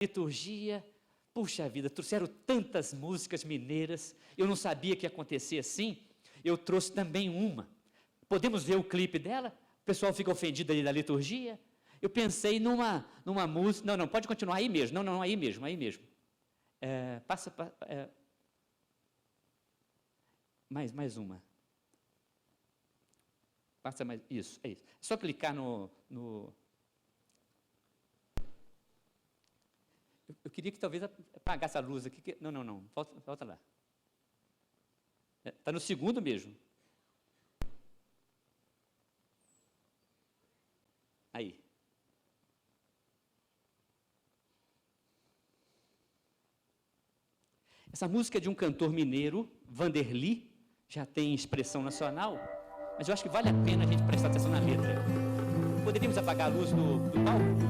liturgia, puxa vida, trouxeram tantas músicas mineiras, eu não sabia que ia acontecer assim, eu trouxe também uma. Podemos ver o clipe dela? O pessoal fica ofendido ali da liturgia? Eu pensei numa música, não, pode continuar aí mesmo, não, aí mesmo. Mais uma. Passa mais, isso, é isso. É só clicar no... Eu queria que talvez apagasse a luz aqui. Não, volta lá. Está no segundo mesmo. Aí. Essa música é de um cantor mineiro, Vanderly, já tem expressão nacional, mas eu acho que vale a pena a gente prestar atenção na letra. Poderíamos apagar a luz do palco?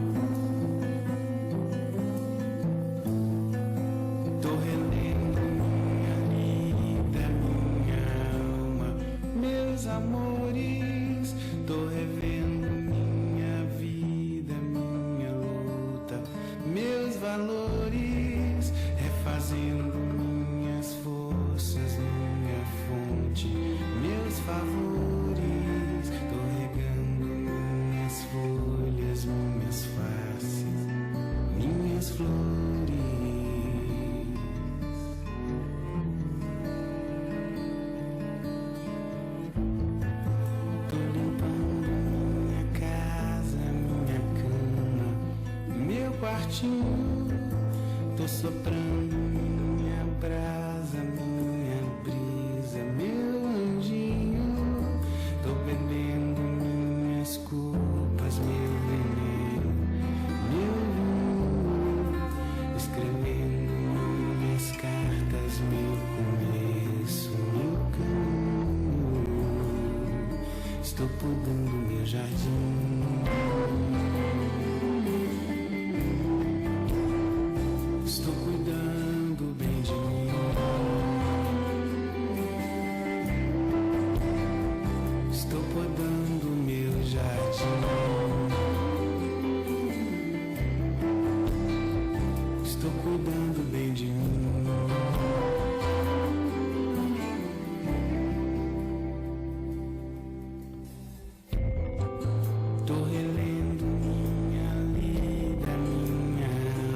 Amores, tô revendo minha vida, minha luta, meus valores, refazendo minhas forças, minha fonte, meus favores, tô regando minhas folhas, minhas faces, minhas flores. Tô soprando minha brasa, minha brisa, meu anjinho. Tô bebendo minhas culpas, meu veneno, meu vinho. Escrevendo minhas cartas, meu começo, meu caminho. Estou podando meu jardim. Estou cuidando bem de mim. Estou podando meu jardim. Estou cuidando bem de mim. Tô relendo minha letra, minha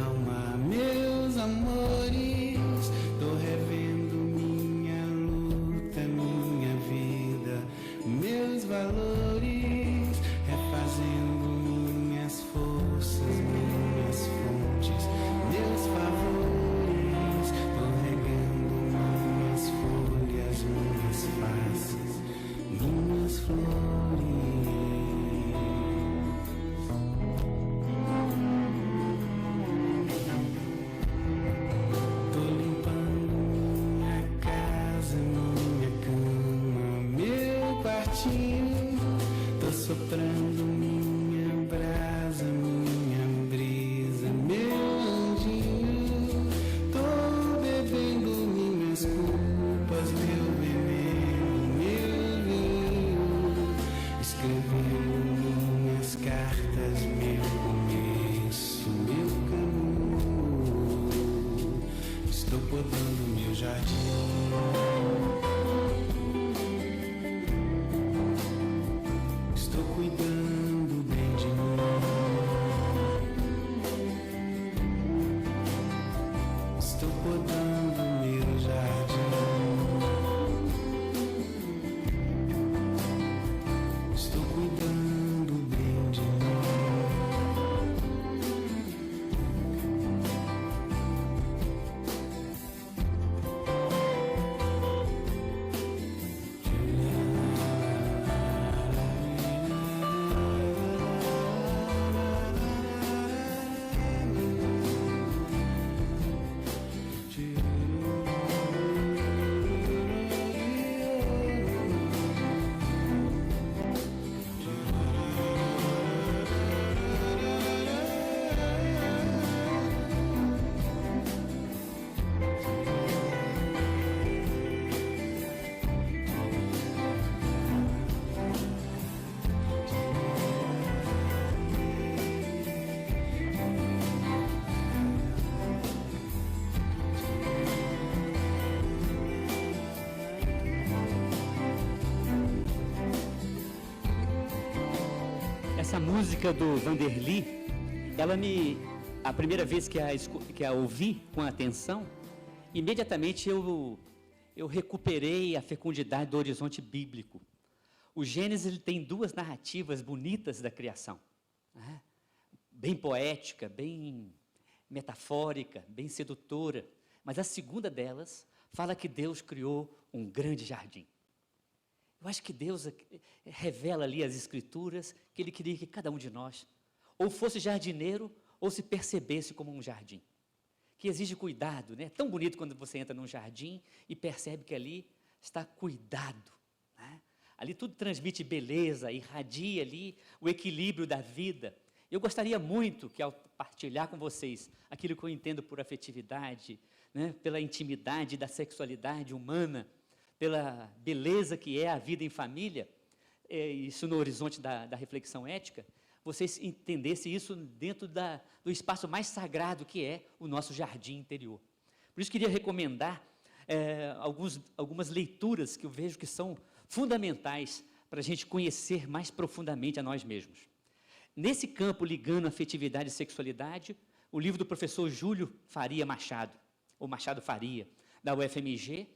alma, meus amores, tô revendo minha luta, minha vida, meus valores, refazendo minhas forças, minhas fontes, meus favores, tô regando minhas folhas, minhas faces, minhas flores. Tô soprando minha brasa, minha brisa, meu anjinho. Tô bebendo minhas culpas, meu veneno, meu vinho. Escrevendo minhas cartas, meu começo, meu caminho. Estou podando meu jardim. Cuidando bem de mim. Estou podando meu jardim. Estou cuidando bem de mim. Essa música do Vanderly, a primeira vez que a ouvi com atenção, imediatamente eu recuperei a fecundidade do horizonte bíblico. O Gênesis ele tem duas narrativas bonitas da criação, né? Bem poética, bem metafórica, bem sedutora, mas a segunda delas fala que Deus criou um grande jardim. Eu acho que Deus revela ali as Escrituras que Ele queria que cada um de nós ou fosse jardineiro ou se percebesse como um jardim, que exige cuidado, né? É tão bonito quando você entra num jardim e percebe que ali está cuidado, né? Ali tudo transmite beleza, irradia ali o equilíbrio da vida. Eu gostaria muito que, ao partilhar com vocês aquilo que eu entendo por afetividade, né, pela intimidade da sexualidade humana, pela beleza que é a vida em família, isso no horizonte da reflexão ética, vocês entendessem isso dentro do espaço mais sagrado que é o nosso jardim interior. Por isso queria recomendar algumas leituras que eu vejo que são fundamentais para a gente conhecer mais profundamente a nós mesmos. Nesse campo, ligando afetividade e sexualidade, o livro do professor Júlio Faria Machado, ou Machado Faria, da UFMG,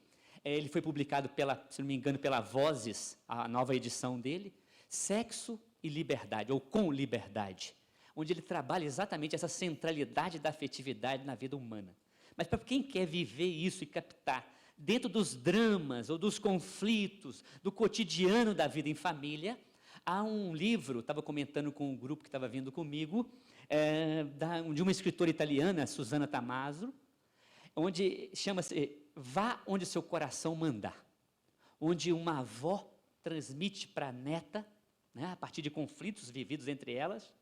ele foi publicado, se não me engano, pela Vozes, a nova edição dele, Sexo e Liberdade, ou Com Liberdade, onde ele trabalha exatamente essa centralidade da afetividade na vida humana. Mas para quem quer viver isso e captar dentro dos dramas ou dos conflitos, do cotidiano da vida em família, há um livro, estava comentando com um grupo que estava vindo comigo, de uma escritora italiana, Susana Tamazzo, onde chama-se Vá Onde Seu Coração Mandar, onde uma avó transmite para a neta, né, a partir de conflitos vividos entre elas,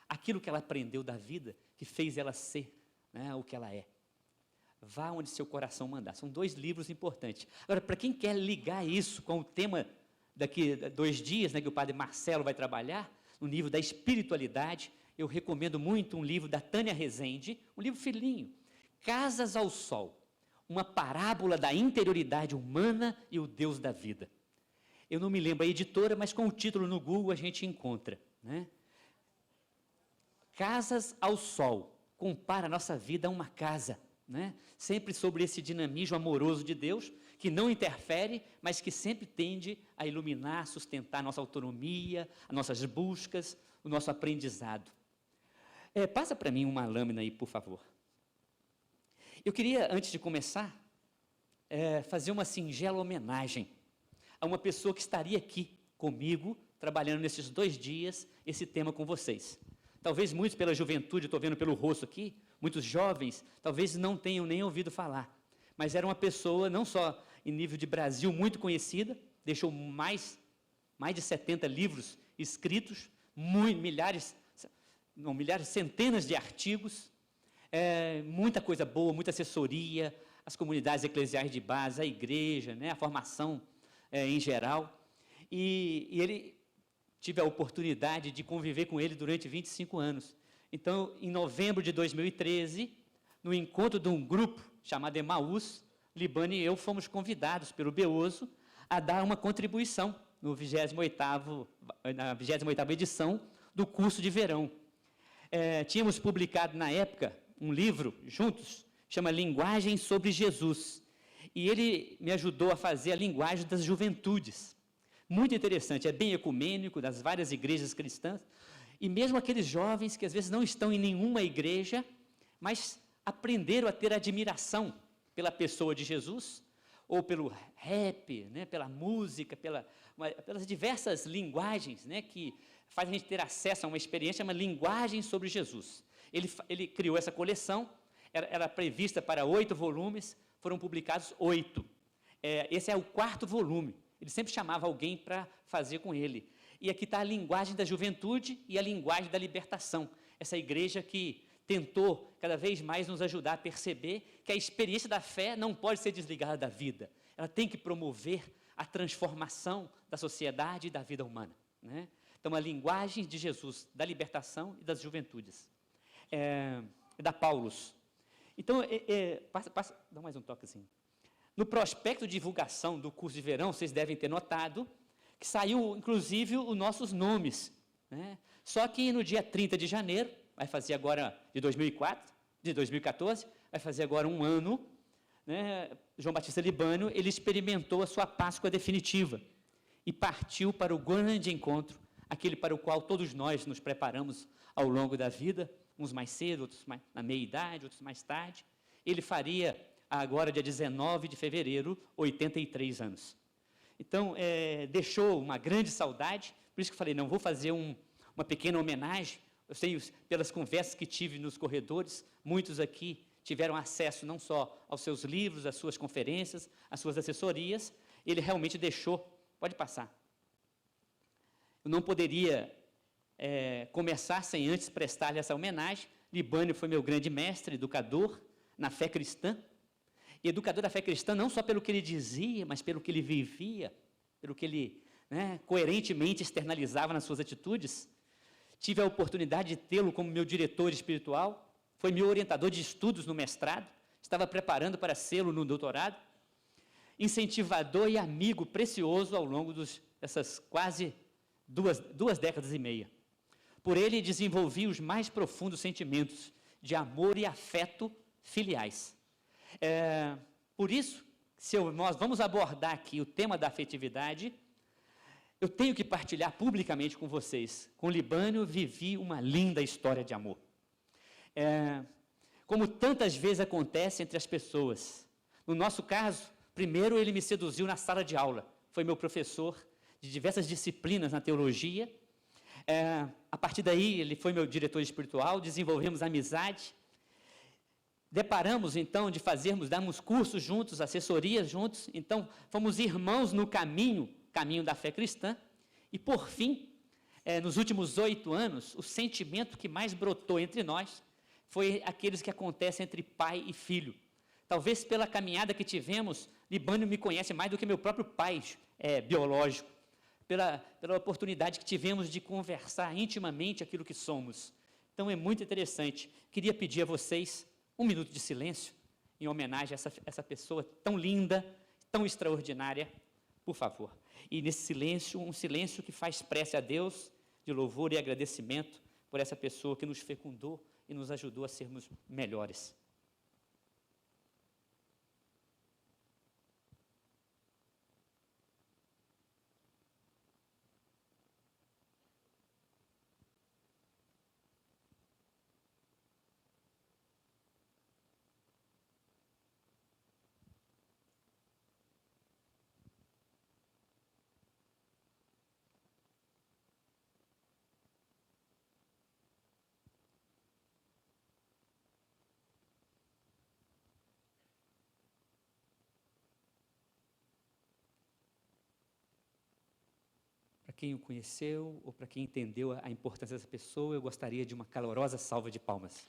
aquilo que ela aprendeu da vida, que fez ela ser, né, o que ela é. Vá Onde Seu Coração Mandar. São 2 livros importantes. Agora, para quem quer ligar isso com o tema daqui a 2 dias, né, que o padre Marcelo vai trabalhar, no nível da espiritualidade, eu recomendo muito um livro da Tânia Rezende, um livro filhinho, Casas ao Sol, uma parábola da interioridade humana e o Deus da vida. Eu não me lembro a editora, mas com o título no Google a gente encontra, né? Casas ao Sol, compara a nossa vida a uma casa, né? Sempre sobre esse dinamismo amoroso de Deus, que não interfere, mas que sempre tende a iluminar, sustentar a nossa autonomia, as nossas buscas, o nosso aprendizado. Passa para mim uma lâmina aí, por favor. Eu queria, antes de começar, fazer uma singela homenagem a uma pessoa que estaria aqui comigo, trabalhando nesses 2 dias, esse tema com vocês. Talvez muitos pela juventude, estou vendo pelo rosto aqui, muitos jovens, talvez não tenham nem ouvido falar, mas era uma pessoa, não só em nível de Brasil, muito conhecida, deixou mais de 70 livros escritos, centenas de artigos, muita coisa boa, muita assessoria, as comunidades eclesiais de base, a igreja, né, a formação em geral, e ele tive a oportunidade de conviver com ele durante 25 anos. Então, em novembro de 2013, no encontro de um grupo chamado Emaús, Libane e eu fomos convidados pelo Beoso a dar uma contribuição na 28ª edição do curso de verão. Tínhamos publicado na época um livro juntos, chama Linguagem sobre Jesus, e ele me ajudou a fazer a linguagem das juventudes. Muito interessante, é bem ecumênico, das várias igrejas cristãs, e mesmo aqueles jovens que às vezes não estão em nenhuma igreja, mas aprenderam a ter admiração pela pessoa de Jesus, ou pelo rap, né, pela música, pelas diversas linguagens, né, que fazem a gente ter acesso a uma experiência, uma linguagem sobre Jesus. Ele criou essa coleção, era prevista para 8 volumes, foram publicados 8. Esse é o 4º volume. Ele sempre chamava alguém para fazer com ele. E aqui está a linguagem da juventude e a linguagem da libertação. Essa igreja que tentou cada vez mais nos ajudar a perceber que a experiência da fé não pode ser desligada da vida. Ela tem que promover a transformação da sociedade e da vida humana, né? Então, a linguagem de Jesus, da libertação e das juventudes. Da Paulus. Então, dá mais um toquezinho. No prospecto de divulgação do curso de verão, vocês devem ter notado que saiu, inclusive, os nossos nomes, né? Só que no dia 30 de janeiro, vai fazer agora de 2014, vai fazer agora um ano, né? João Batista Libânio, ele experimentou a sua Páscoa definitiva e partiu para o grande encontro, aquele para o qual todos nós nos preparamos ao longo da vida, uns mais cedo, outros mais, na meia-idade, outros mais tarde. Ele faria, agora, dia 19 de fevereiro, 83 anos. Então, deixou uma grande saudade, por isso que eu falei, não, vou fazer uma pequena homenagem. Eu sei, pelas conversas que tive nos corredores, muitos aqui tiveram acesso não só aos seus livros, às suas conferências, às suas assessorias. Ele realmente deixou, pode passar. Eu não poderia começar sem antes prestar-lhe essa homenagem. Libânio foi meu grande mestre, educador na fé cristã, e educador da fé cristã não só pelo que ele dizia, mas pelo que ele vivia, pelo que ele, né, coerentemente externalizava nas suas atitudes. Tive a oportunidade de tê-lo como meu diretor espiritual, foi meu orientador de estudos no mestrado, estava preparando para sê-lo no doutorado, incentivador e amigo precioso ao longo dessas quase duas décadas e meia. Por ele desenvolvi os mais profundos sentimentos de amor e afeto filiais. Por isso, nós vamos abordar aqui o tema da afetividade, eu tenho que partilhar publicamente com vocês. Com Libânio, vivi uma linda história de amor. Como tantas vezes acontece entre as pessoas. No nosso caso, primeiro ele me seduziu na sala de aula. Foi meu professor de diversas disciplinas na teologia. A partir daí, ele foi meu diretor espiritual, desenvolvemos amizade. Deparamos, então, darmos cursos juntos, assessorias juntos. Então, fomos irmãos no caminho da fé cristã, e por fim, nos últimos 8 anos, o sentimento que mais brotou entre nós foi aqueles que acontecem entre pai e filho. Talvez pela caminhada que tivemos, Libânio me conhece mais do que meu próprio pai biológico, pela oportunidade que tivemos de conversar intimamente aquilo que somos. Então é muito interessante. Queria pedir a vocês 1 minuto de silêncio, em homenagem a essa pessoa tão linda, tão extraordinária, por favor. E nesse silêncio, um silêncio que faz prece a Deus, de louvor e agradecimento por essa pessoa que nos fecundou e nos ajudou a sermos melhores. Para quem o conheceu ou para quem entendeu a importância dessa pessoa, eu gostaria de uma calorosa salva de palmas.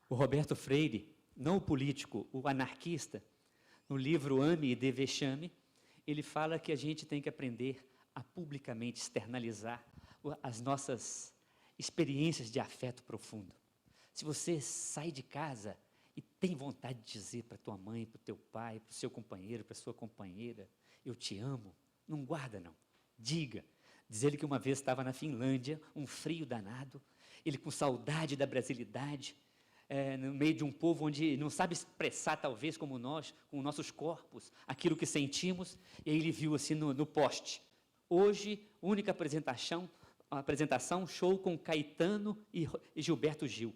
O Roberto Freire, não o político, o anarquista, no livro Ame e Dê Vexame, ele fala que a gente tem que aprender a publicamente externalizar as nossas experiências de afeto profundo. Se você sai de casa e tem vontade de dizer para tua mãe, para o teu pai, para o seu companheiro, para a sua companheira, eu te amo, não guarda não, diga. Diz ele que uma vez estava na Finlândia, um frio danado, ele com saudade da brasilidade, no meio de um povo onde não sabe expressar, talvez, como nós, com nossos corpos, aquilo que sentimos, e aí ele viu assim no poste. Hoje, única apresentação, show com Caetano e Gilberto Gil.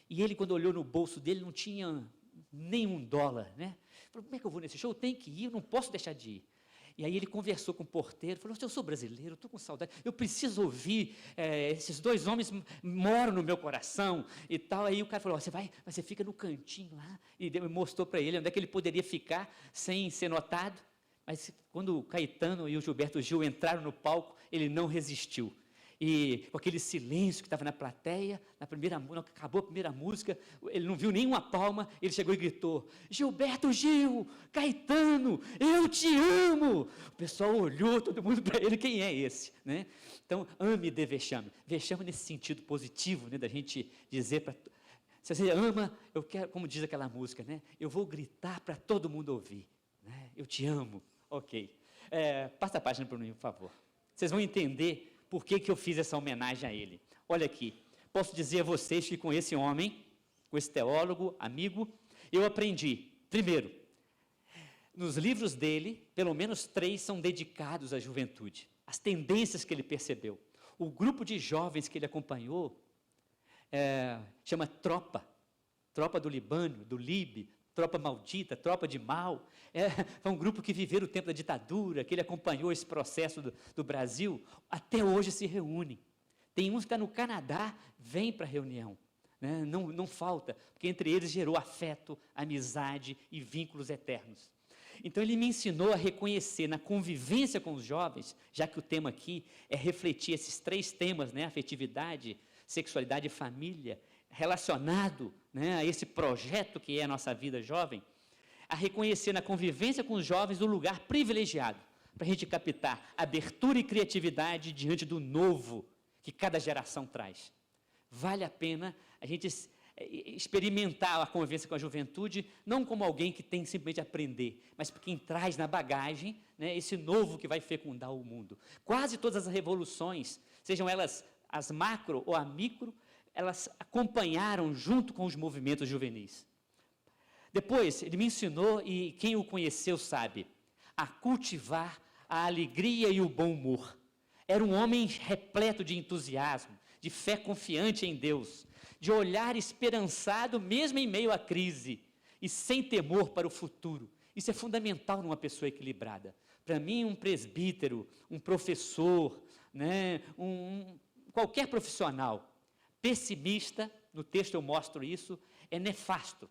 E ele, quando olhou no bolso dele, não tinha nem $1, né? Falou, como é que eu vou nesse show? Eu tenho que ir, eu não posso deixar de ir. E aí ele conversou com o porteiro, falou, eu sou brasileiro, estou com saudade, eu preciso ouvir, esses 2 homens moram no meu coração e tal. Aí o cara falou, você fica no cantinho lá, e mostrou para ele onde é que ele poderia ficar sem ser notado. Mas quando o Caetano e o Gilberto Gil entraram no palco, ele não resistiu. e com aquele silêncio que estava na plateia, acabou a primeira música, ele não viu nenhuma palma, ele chegou e gritou: Gilberto Gil, Caetano, eu te amo! O pessoal olhou, todo mundo para ele, quem é esse? Né? Então, ame e dê vexame. Vexame nesse sentido positivo, né, da gente dizer para... Se você ama, eu quero, como diz aquela música, né, eu vou gritar para todo mundo ouvir. Né? Eu te amo. Ok. Passa a página para mim, por favor. Vocês vão entender por que eu fiz essa homenagem a ele. Olha aqui, posso dizer a vocês que com esse homem, com esse teólogo, amigo, eu aprendi, primeiro, nos livros dele, pelo menos 3 são dedicados à juventude, as tendências que ele percebeu. O grupo de jovens que ele acompanhou chama Tropa do Libânio, do Libe, Tropa Maldita, Tropa de Mal. Foi um grupo que viveu o tempo da ditadura, que ele acompanhou esse processo do Brasil, até hoje se reúnem. Tem uns que estão no Canadá, vêm para a reunião. Né? Não falta, porque entre eles gerou afeto, amizade e vínculos eternos. Então ele me ensinou a reconhecer na convivência com os jovens, já que o tema aqui é refletir esses 3 temas, né? Afetividade, sexualidade e família, relacionado, né, a esse projeto que é a nossa vida jovem, a reconhecer na convivência com os jovens um lugar privilegiado, para a gente captar abertura e criatividade diante do novo que cada geração traz. Vale a pena a gente experimentar a convivência com a juventude, não como alguém que tem simplesmente a aprender, mas quem traz na bagagem, né, esse novo que vai fecundar o mundo. Quase todas as revoluções, sejam elas as macro ou a micro, elas acompanharam junto com os movimentos juvenis. Depois, ele me ensinou, e quem o conheceu sabe, a cultivar a alegria e o bom humor. Era um homem repleto de entusiasmo, de fé confiante em Deus, de olhar esperançado mesmo em meio à crise e sem temor para o futuro. Isso é fundamental numa pessoa equilibrada. Para mim, um presbítero, um professor, né, qualquer profissional pessimista, no texto eu mostro isso, é nefasto,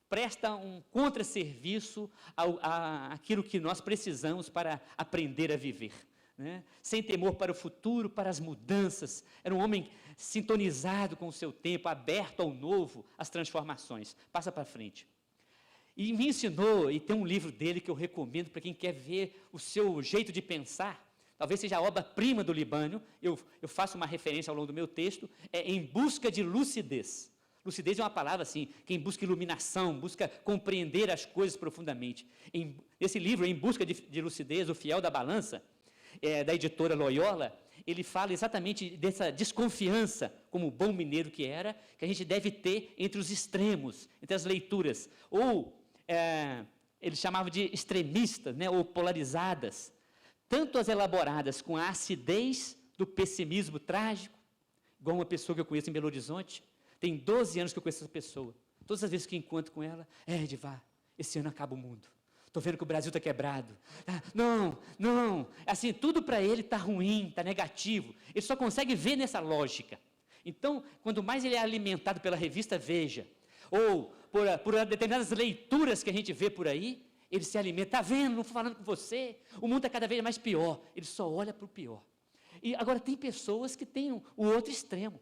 presta um contrasserviço àquilo que nós precisamos para aprender a viver. Né? Sem temor para o futuro, para as mudanças, era um homem sintonizado com o seu tempo, aberto ao novo, às transformações. Passa para frente. E me ensinou, e tem um livro dele que eu recomendo para quem quer ver o seu jeito de pensar, talvez seja a obra-prima do Libânio, eu faço uma referência ao longo do meu texto, é Em Busca de Lucidez. Lucidez é uma palavra assim, quem busca iluminação, busca compreender as coisas profundamente. Esse livro, Em Busca de Lucidez, O Fiel da Balança, da editora Loyola, ele fala exatamente dessa desconfiança, como bom mineiro que era, que a gente deve ter entre os extremos, entre as leituras, ou ele chamava de extremistas, né, ou polarizadas, tanto as elaboradas com a acidez do pessimismo trágico, igual uma pessoa que eu conheço em Belo Horizonte, tem 12 anos que eu conheço essa pessoa, todas as vezes que encontro com ela, Edivar, esse ano acaba o mundo, estou vendo que o Brasil está quebrado, não, assim, tudo para ele está ruim, está negativo, ele só consegue ver nessa lógica. Então, quanto mais ele é alimentado pela revista Veja, ou por determinadas leituras que a gente vê por aí, ele se alimenta, está vendo, não estou falando com você, o mundo está cada vez mais pior, ele só olha para o pior. E agora tem pessoas que têm o outro extremo,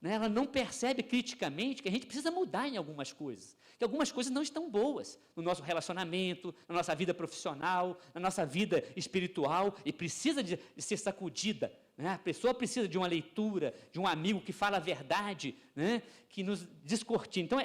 né? Ela não percebe criticamente que a gente precisa mudar em algumas coisas, que algumas coisas não estão boas no nosso relacionamento, na nossa vida profissional, na nossa vida espiritual, e precisa de ser sacudida, né? A pessoa precisa de uma leitura, de um amigo que fala a verdade, né? Que nos descortina. Então,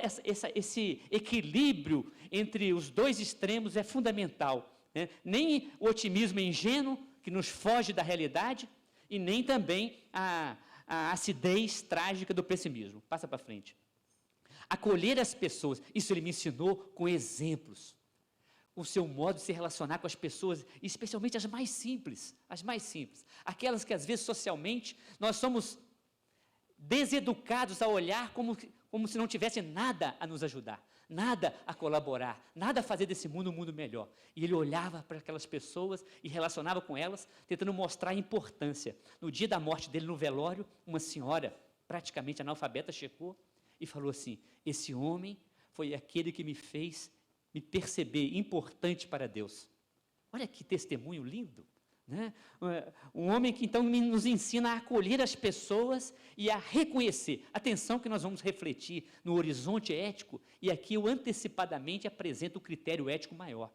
esse equilíbrio entre os dois extremos é fundamental, né? Nem o otimismo ingênuo, que nos foge da realidade, e nem também a acidez trágica do pessimismo. Passa para frente. Acolher as pessoas, isso ele me ensinou com exemplos. O seu modo de se relacionar com as pessoas, especialmente as mais simples, aquelas que às vezes socialmente nós somos deseducados a olhar como se não tivesse nada a nos ajudar, nada a colaborar, nada a fazer desse mundo um mundo melhor. E ele olhava para aquelas pessoas e relacionava com elas, tentando mostrar a importância. No dia da morte dele, no velório, uma senhora, praticamente analfabeta, chegou e falou assim: esse homem foi aquele que me fez me perceber importante para Deus. Olha que testemunho lindo, né? Um homem que, então, nos ensina a acolher as pessoas e a reconhecer. Atenção que nós vamos refletir no horizonte ético, e aqui eu antecipadamente apresento o critério ético maior.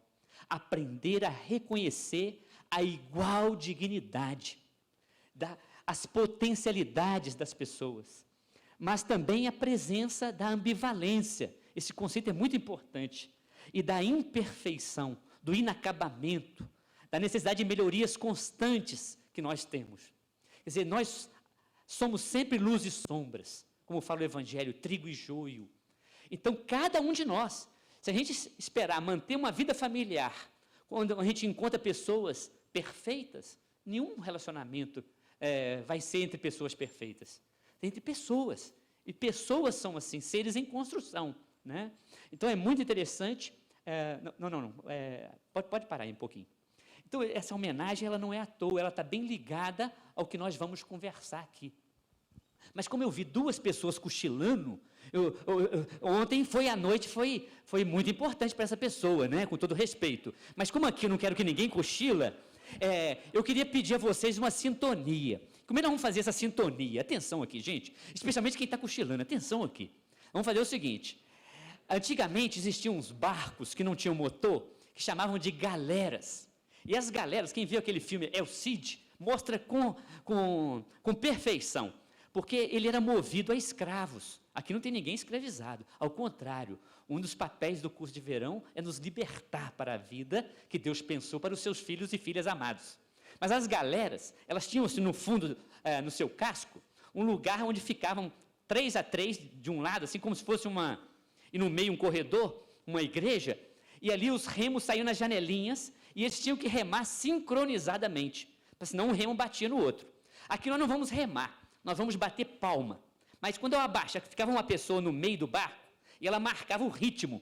Aprender a reconhecer a igual dignidade, as potencialidades das pessoas, mas também a presença da ambivalência. Esse conceito é muito importante. E da imperfeição, do inacabamento, da necessidade de melhorias constantes que nós temos. Quer dizer, nós somos sempre luz e sombras, como fala o Evangelho, trigo e joio. Então, cada um de nós, se a gente esperar manter uma vida familiar, quando a gente encontra pessoas perfeitas, nenhum relacionamento vai ser entre pessoas perfeitas. Entre pessoas. E pessoas são, assim, seres em construção, né? Então, é muito interessante. Pode parar aí um pouquinho. Então, essa homenagem, ela não é à toa, ela está bem ligada ao que nós vamos conversar aqui. Mas como eu vi duas pessoas cochilando, ontem à noite foi muito importante para essa pessoa, né? Com todo respeito. Mas como aqui eu não quero que ninguém cochila, eu queria pedir a vocês uma sintonia. Como é que nós vamos fazer essa sintonia? Atenção aqui, gente, especialmente quem está cochilando, atenção aqui. Vamos fazer o seguinte, antigamente existiam uns barcos que não tinham motor, que chamavam de galeras. E as galeras, quem viu aquele filme El Cid, mostra com perfeição, porque ele era movido a escravos. Aqui não tem ninguém escravizado, ao contrário, um dos papéis do curso de verão é nos libertar para a vida que Deus pensou para os seus filhos e filhas amados. Mas as galeras, elas tinham assim, no fundo, no seu casco, um lugar onde ficavam 3 a 3 de um lado, assim como se fosse e no meio um corredor, uma igreja, e ali os remos saíam nas janelinhas, e eles tinham que remar sincronizadamente, senão um remo batia no outro. Aqui nós não vamos remar, nós vamos bater palma. Mas quando eu abaixo, ficava uma pessoa no meio do barco, e ela marcava o ritmo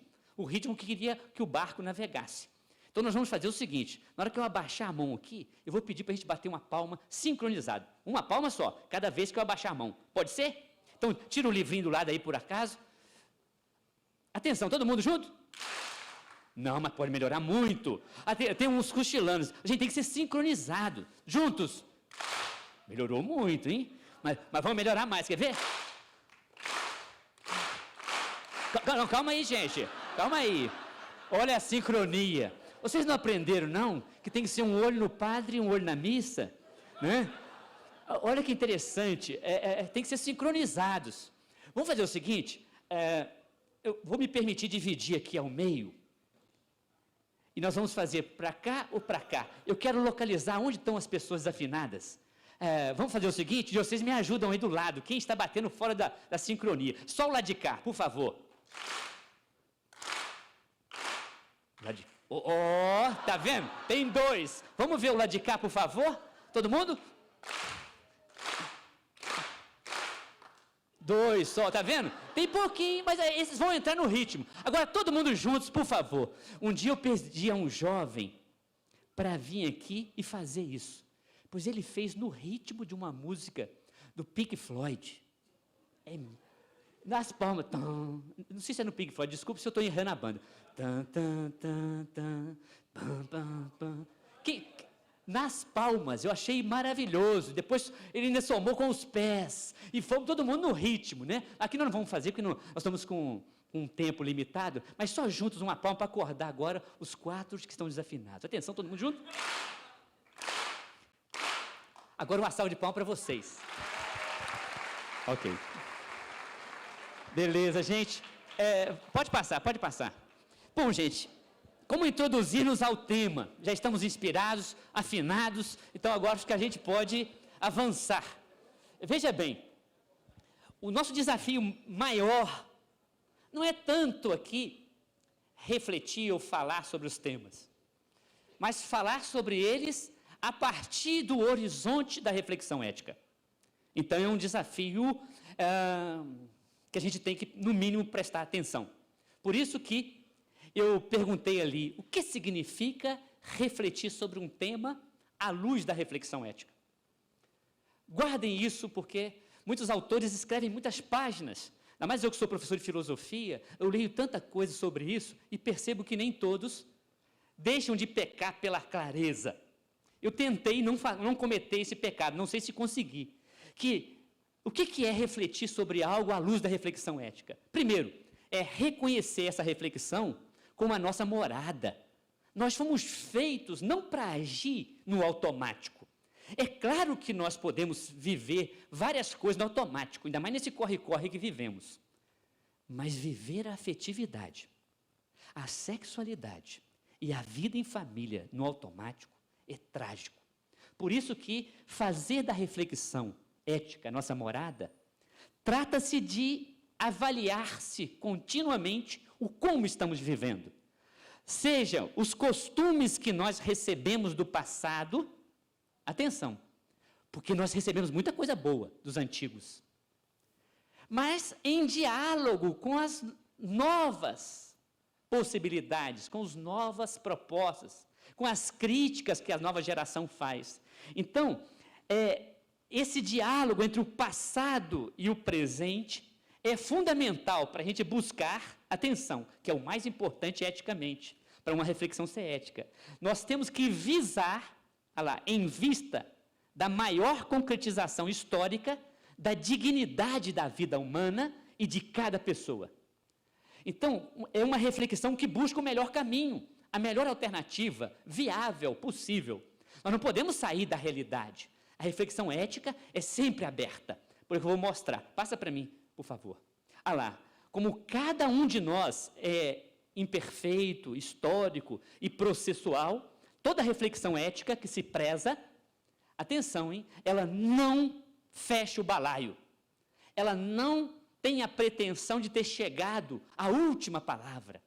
que queria que o barco navegasse. Então nós vamos fazer o seguinte, na hora que eu abaixar a mão aqui, eu vou pedir para a gente bater uma palma sincronizada. Uma palma só, cada vez que eu abaixar a mão. Pode ser? Então tira o livrinho do lado aí por acaso. Atenção, todo mundo junto? Não, mas pode melhorar muito. Tem uns cochilando. A gente tem que ser sincronizado. Juntos. Melhorou muito, hein? Mas vamos melhorar mais, quer ver? Calma aí, gente. Calma aí. Olha a sincronia. Vocês não aprenderam, não? Que tem que ser um olho no padre e um olho na missa? Né? Olha que interessante. Tem que ser sincronizados. Vamos fazer o seguinte. Eu vou me permitir dividir aqui ao meio. E nós vamos fazer para cá ou para cá. Eu quero localizar onde estão as pessoas desafinadas. Vamos fazer o seguinte, vocês me ajudam aí do lado. Quem está batendo fora da sincronia? Só o lado de cá, por favor. Tá vendo? Tem 2. Vamos ver o lado de cá, por favor? Todo mundo? 2 só, tá vendo? Tem pouquinho, mas esses vão entrar no ritmo. Agora, todo mundo juntos, por favor. Um dia eu pedi a um jovem para vir aqui e fazer isso. Pois ele fez no ritmo de uma música do Pink Floyd. Nas palmas. Não sei se é no Pink Floyd, desculpe se eu estou errando a banda. Nas palmas, eu achei maravilhoso. Depois ele ainda somou com os pés. E fomos todo mundo no ritmo, né? Aqui nós não vamos fazer, porque nós estamos com um tempo limitado, mas só juntos uma palma para acordar agora os 4 que estão desafinados. Atenção, todo mundo junto? Agora uma salva de palmas para vocês. Ok. Beleza, gente. Pode passar. Bom, gente, como introduzir-nos ao tema? Já estamos inspirados, afinados, então agora acho que a gente pode avançar. Veja bem, o nosso desafio maior não é tanto aqui refletir ou falar sobre os temas, mas falar sobre eles a partir do horizonte da reflexão ética. Então é um desafio que a gente tem que, no mínimo, prestar atenção. Por isso que eu perguntei ali, o que significa refletir sobre um tema à luz da reflexão ética? Guardem isso, porque muitos autores escrevem muitas páginas. Ainda mais eu que sou professor de filosofia, eu leio tanta coisa sobre isso e percebo que nem todos deixam de pecar pela clareza. Eu tentei não cometer esse pecado, não sei se consegui. O que é refletir sobre algo à luz da reflexão ética? Primeiro, é reconhecer essa reflexão como a nossa morada. Nós fomos feitos não para agir no automático. É claro que nós podemos viver várias coisas no automático, ainda mais nesse corre-corre que vivemos. Mas viver a afetividade, a sexualidade e a vida em família no automático é trágico. Por isso que fazer da reflexão ética, nossa morada, trata-se de avaliar-se continuamente o como estamos vivendo. Sejam os costumes que nós recebemos do passado, atenção, porque nós recebemos muita coisa boa dos antigos, mas em diálogo com as novas possibilidades, com as novas propostas, com as críticas que a nova geração faz. Então, esse diálogo entre o passado e o presente é fundamental para a gente buscar, atenção, que é o mais importante eticamente, para uma reflexão ser ética. Nós temos que visar, em vista da maior concretização histórica da dignidade da vida humana e de cada pessoa. Então, é uma reflexão que busca o melhor caminho, a melhor alternativa viável, possível. Nós não podemos sair da realidade. A reflexão ética é sempre aberta. Porque eu vou mostrar. Passa para mim, por favor. Como cada um de nós é imperfeito, histórico e processual, toda reflexão ética que se preza, atenção, ela não fecha o balaio. Ela não tem a pretensão de ter chegado à última palavra.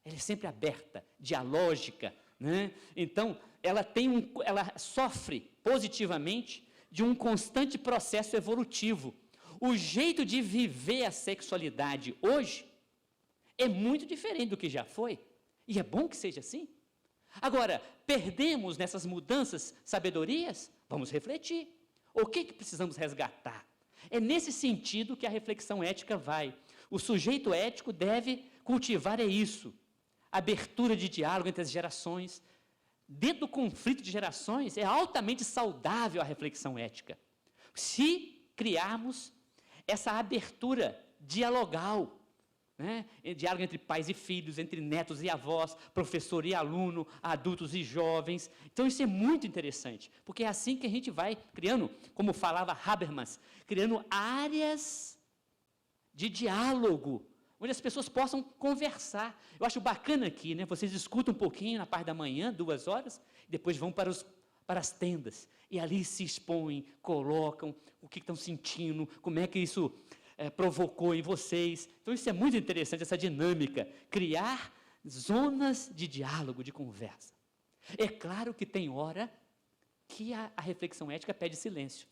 Ela é sempre aberta, dialógica, né? Então, ela sofre positivamente de um constante processo evolutivo. O jeito de viver a sexualidade hoje é muito diferente do que já foi, e é bom que seja assim. Agora, perdemos nessas mudanças sabedorias? Vamos refletir. O que precisamos resgatar? É nesse sentido que a reflexão ética vai. O sujeito ético deve cultivar isso. Abertura de diálogo entre as gerações. Dentro do conflito de gerações, é altamente saudável a reflexão ética. Se criarmos essa abertura dialogal, né? Diálogo entre pais e filhos, entre netos e avós, professor e aluno, adultos e jovens. Então, isso é muito interessante, porque é assim que a gente vai criando, como falava Habermas, criando áreas de diálogo, onde as pessoas possam conversar. Eu acho bacana aqui, né? Vocês escutam um pouquinho na parte da manhã, 2 horas, e depois vão para as tendas, e ali se expõem, colocam o que estão sentindo, como é que isso provocou em vocês. Então, isso é muito interessante, essa dinâmica, criar zonas de diálogo, de conversa. É claro que tem hora que a reflexão ética pede silêncio.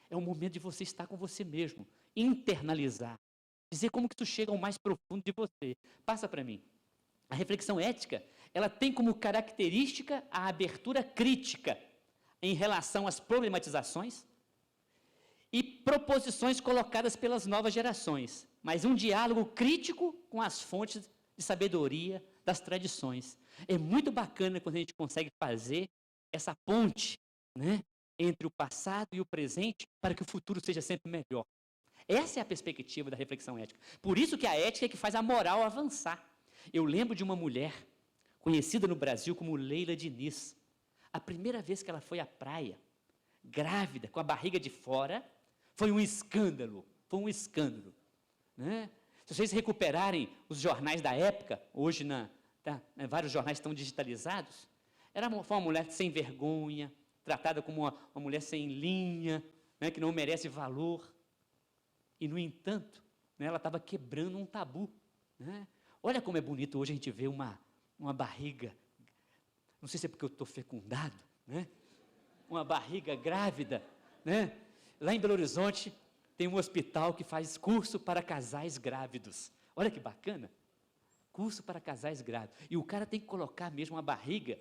É o momento de você estar com você mesmo, internalizar, dizer como que isso chega ao mais profundo de você. Passa para mim. A reflexão ética, ela tem como característica a abertura crítica em relação às problematizações e proposições colocadas pelas novas gerações, mas um diálogo crítico com as fontes de sabedoria das tradições. É muito bacana quando a gente consegue fazer essa ponte, né, entre o passado e o presente para que o futuro seja sempre melhor. Essa é a perspectiva da reflexão ética. Por isso que a ética é que faz a moral avançar. Eu lembro de uma mulher conhecida no Brasil como Leila Diniz. A primeira vez que ela foi à praia, grávida, com a barriga de fora, foi um escândalo, né? Se vocês recuperarem os jornais da época, hoje vários jornais estão digitalizados, foi uma mulher sem vergonha, tratada como uma mulher sem linha, né, que não merece valor. E, no entanto, né, ela estava quebrando um tabu. Né? Olha como é bonito hoje a gente ver uma barriga, não sei se é porque eu estou fecundado, né? Uma barriga grávida, né? Lá em Belo Horizonte tem um hospital que faz curso para casais grávidos. Olha que bacana, curso para casais grávidos. E o cara tem que colocar mesmo uma barriga,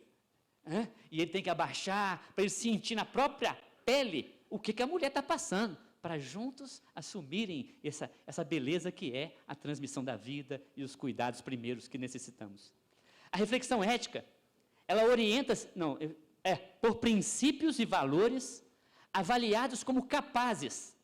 né? E ele tem que abaixar para ele sentir na própria pele o que a mulher está passando, para juntos assumirem essa beleza que é a transmissão da vida e os cuidados primeiros que necessitamos. A reflexão ética, ela orienta... Não, por princípios e valores avaliados como capazes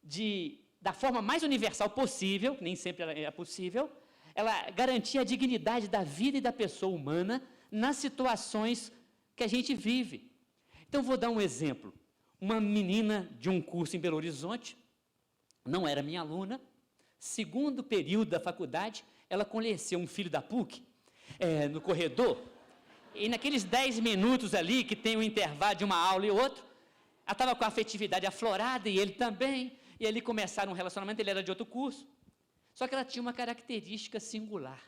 de, da forma mais universal possível, nem sempre é possível, ela garantir a dignidade da vida e da pessoa humana nas situações que a gente vive. Então, vou dar um exemplo. Uma menina de um curso em Belo Horizonte, não era minha aluna, segundo período da faculdade, ela conheceu um filho da PUC, no corredor, e naqueles 10 minutos ali, que tem um intervalo de uma aula e outro, ela estava com a afetividade aflorada, e ele também, e ali começaram um relacionamento, ele era de outro curso, só que ela tinha uma característica singular.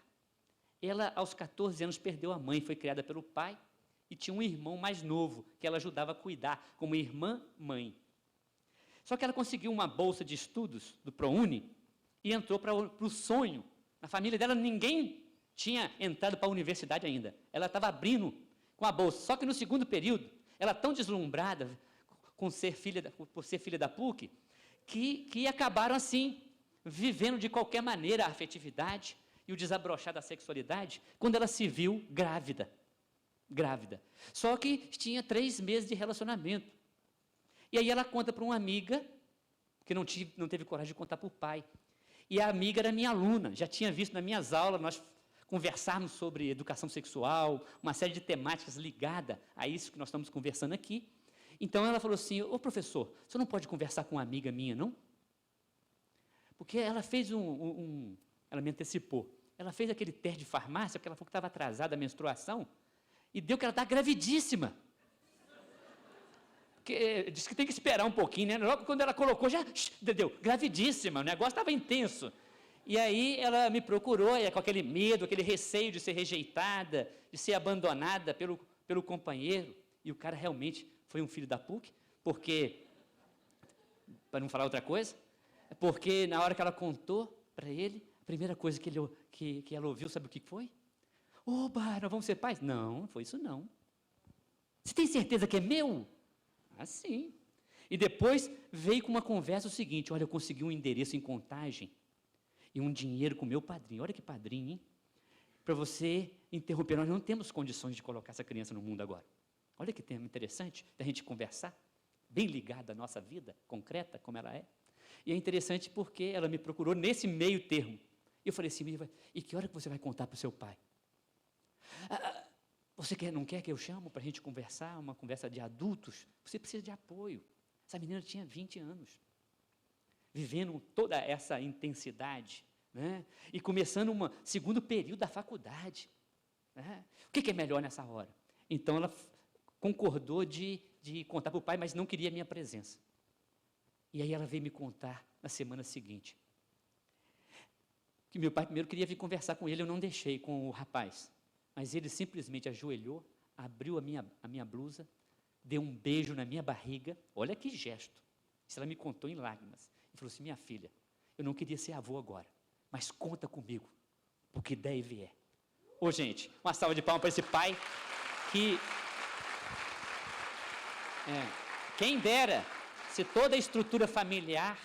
Ela, aos 14 anos, perdeu a mãe, foi criada pelo pai, e tinha um irmão mais novo, que ela ajudava a cuidar, como irmã-mãe. Só que ela conseguiu uma bolsa de estudos do ProUni, e entrou para o sonho. Na família dela, ninguém tinha entrado para a universidade ainda. Ela estava abrindo com a bolsa. Só que no segundo período, ela tão deslumbrada por ser filha da PUC, que acabaram assim, vivendo de qualquer maneira a afetividade e o desabrochar da sexualidade, quando ela se viu grávida. Só que tinha 3 meses de relacionamento. E aí ela conta para uma amiga, que não teve coragem de contar para o pai. E a amiga era minha aluna, já tinha visto nas minhas aulas, nós conversarmos sobre educação sexual, uma série de temáticas ligadas a isso que nós estamos conversando aqui. Então ela falou assim: ô professor, você não pode conversar com uma amiga minha, não? Porque ela fez ela me antecipou, ela fez aquele teste de farmácia, porque ela falou que estava atrasada a menstruação, e deu que ela está gravidíssima. Porque disse que tem que esperar um pouquinho, né? Logo quando ela colocou, já deu, gravidíssima, o negócio estava intenso. E aí ela me procurou, com aquele medo, aquele receio de ser rejeitada, de ser abandonada pelo companheiro. E o cara realmente foi um filho da PUC, porque, para não falar outra coisa, porque na hora que ela contou para ele, a primeira coisa que ela ouviu, sabe o que foi? Oba, nós vamos ser pais? Não, não foi isso não. Você tem certeza que é meu? Assim. E depois veio com uma conversa o seguinte: olha, eu consegui um endereço em Contagem e um dinheiro com o meu padrinho. Olha que padrinho, hein? Para você interromper, nós não temos condições de colocar essa criança no mundo agora. Olha que tema interessante da gente conversar, bem ligado à nossa vida concreta, como ela é. E é interessante porque ela me procurou nesse meio termo. Eu falei assim: e que hora que você vai contar para o seu pai? Você não quer que eu chamo para a gente conversar, uma conversa de adultos? Você precisa de apoio. Essa menina tinha 20 anos, vivendo toda essa intensidade, né? E começando um segundo período da faculdade. Né? O que é melhor nessa hora? Então, ela concordou de contar para o pai, mas não queria a minha presença. E aí ela veio me contar na semana seguinte, que meu pai primeiro queria vir conversar com ele, eu não deixei com o rapaz. Mas ele simplesmente ajoelhou, abriu a minha blusa, deu um beijo na minha barriga. Olha que gesto. Isso ela me contou em lágrimas. E falou assim: minha filha, eu não queria ser avô agora, mas conta comigo, porque daí vier. Ô, gente, uma salva de palmas para esse pai que... quem dera se toda a estrutura familiar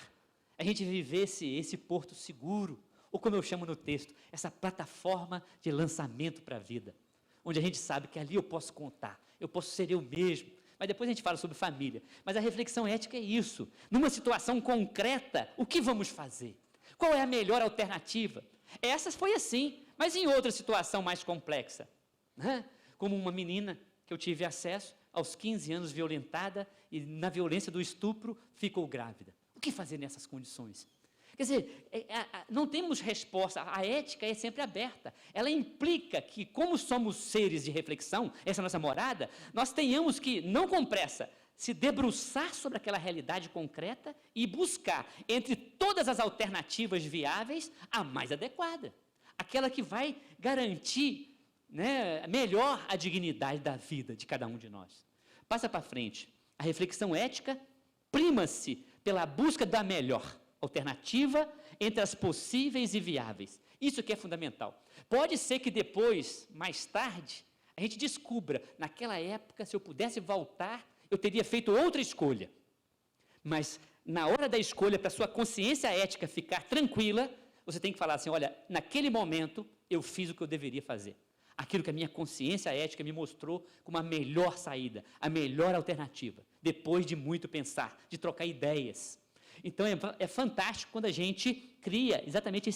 a gente vivesse esse porto seguro, ou como eu chamo no texto, essa plataforma de lançamento para a vida, onde a gente sabe que ali eu posso contar, eu posso ser eu mesmo, mas depois a gente fala sobre família. Mas a reflexão ética é isso, numa situação concreta, o que vamos fazer? Qual é a melhor alternativa? Essa foi assim, mas em outra situação mais complexa, né? Como uma menina que eu tive acesso, aos 15 anos violentada, e na violência do estupro ficou grávida. O que fazer nessas condições? Quer dizer, não temos resposta, a ética é sempre aberta. Ela implica que, como somos seres de reflexão, essa é a nossa morada, nós tenhamos que, não com pressa, se debruçar sobre aquela realidade concreta e buscar, entre todas as alternativas viáveis, a mais adequada. Aquela que vai garantir, né, melhor a dignidade da vida de cada um de nós. Passa para frente. A reflexão ética prima-se pela busca da melhor alternativa entre as possíveis e viáveis. Isso que é fundamental. Pode ser que depois, mais tarde, a gente descubra, naquela época, se eu pudesse voltar, eu teria feito outra escolha. Mas, na hora da escolha, para a sua consciência ética ficar tranquila, você tem que falar assim: olha, naquele momento, eu fiz o que eu deveria fazer. aquilo que a minha consciência ética me mostrou como a melhor saída, a melhor alternativa, depois de muito pensar, de trocar ideias. Então, é fantástico quando a gente cria exatamente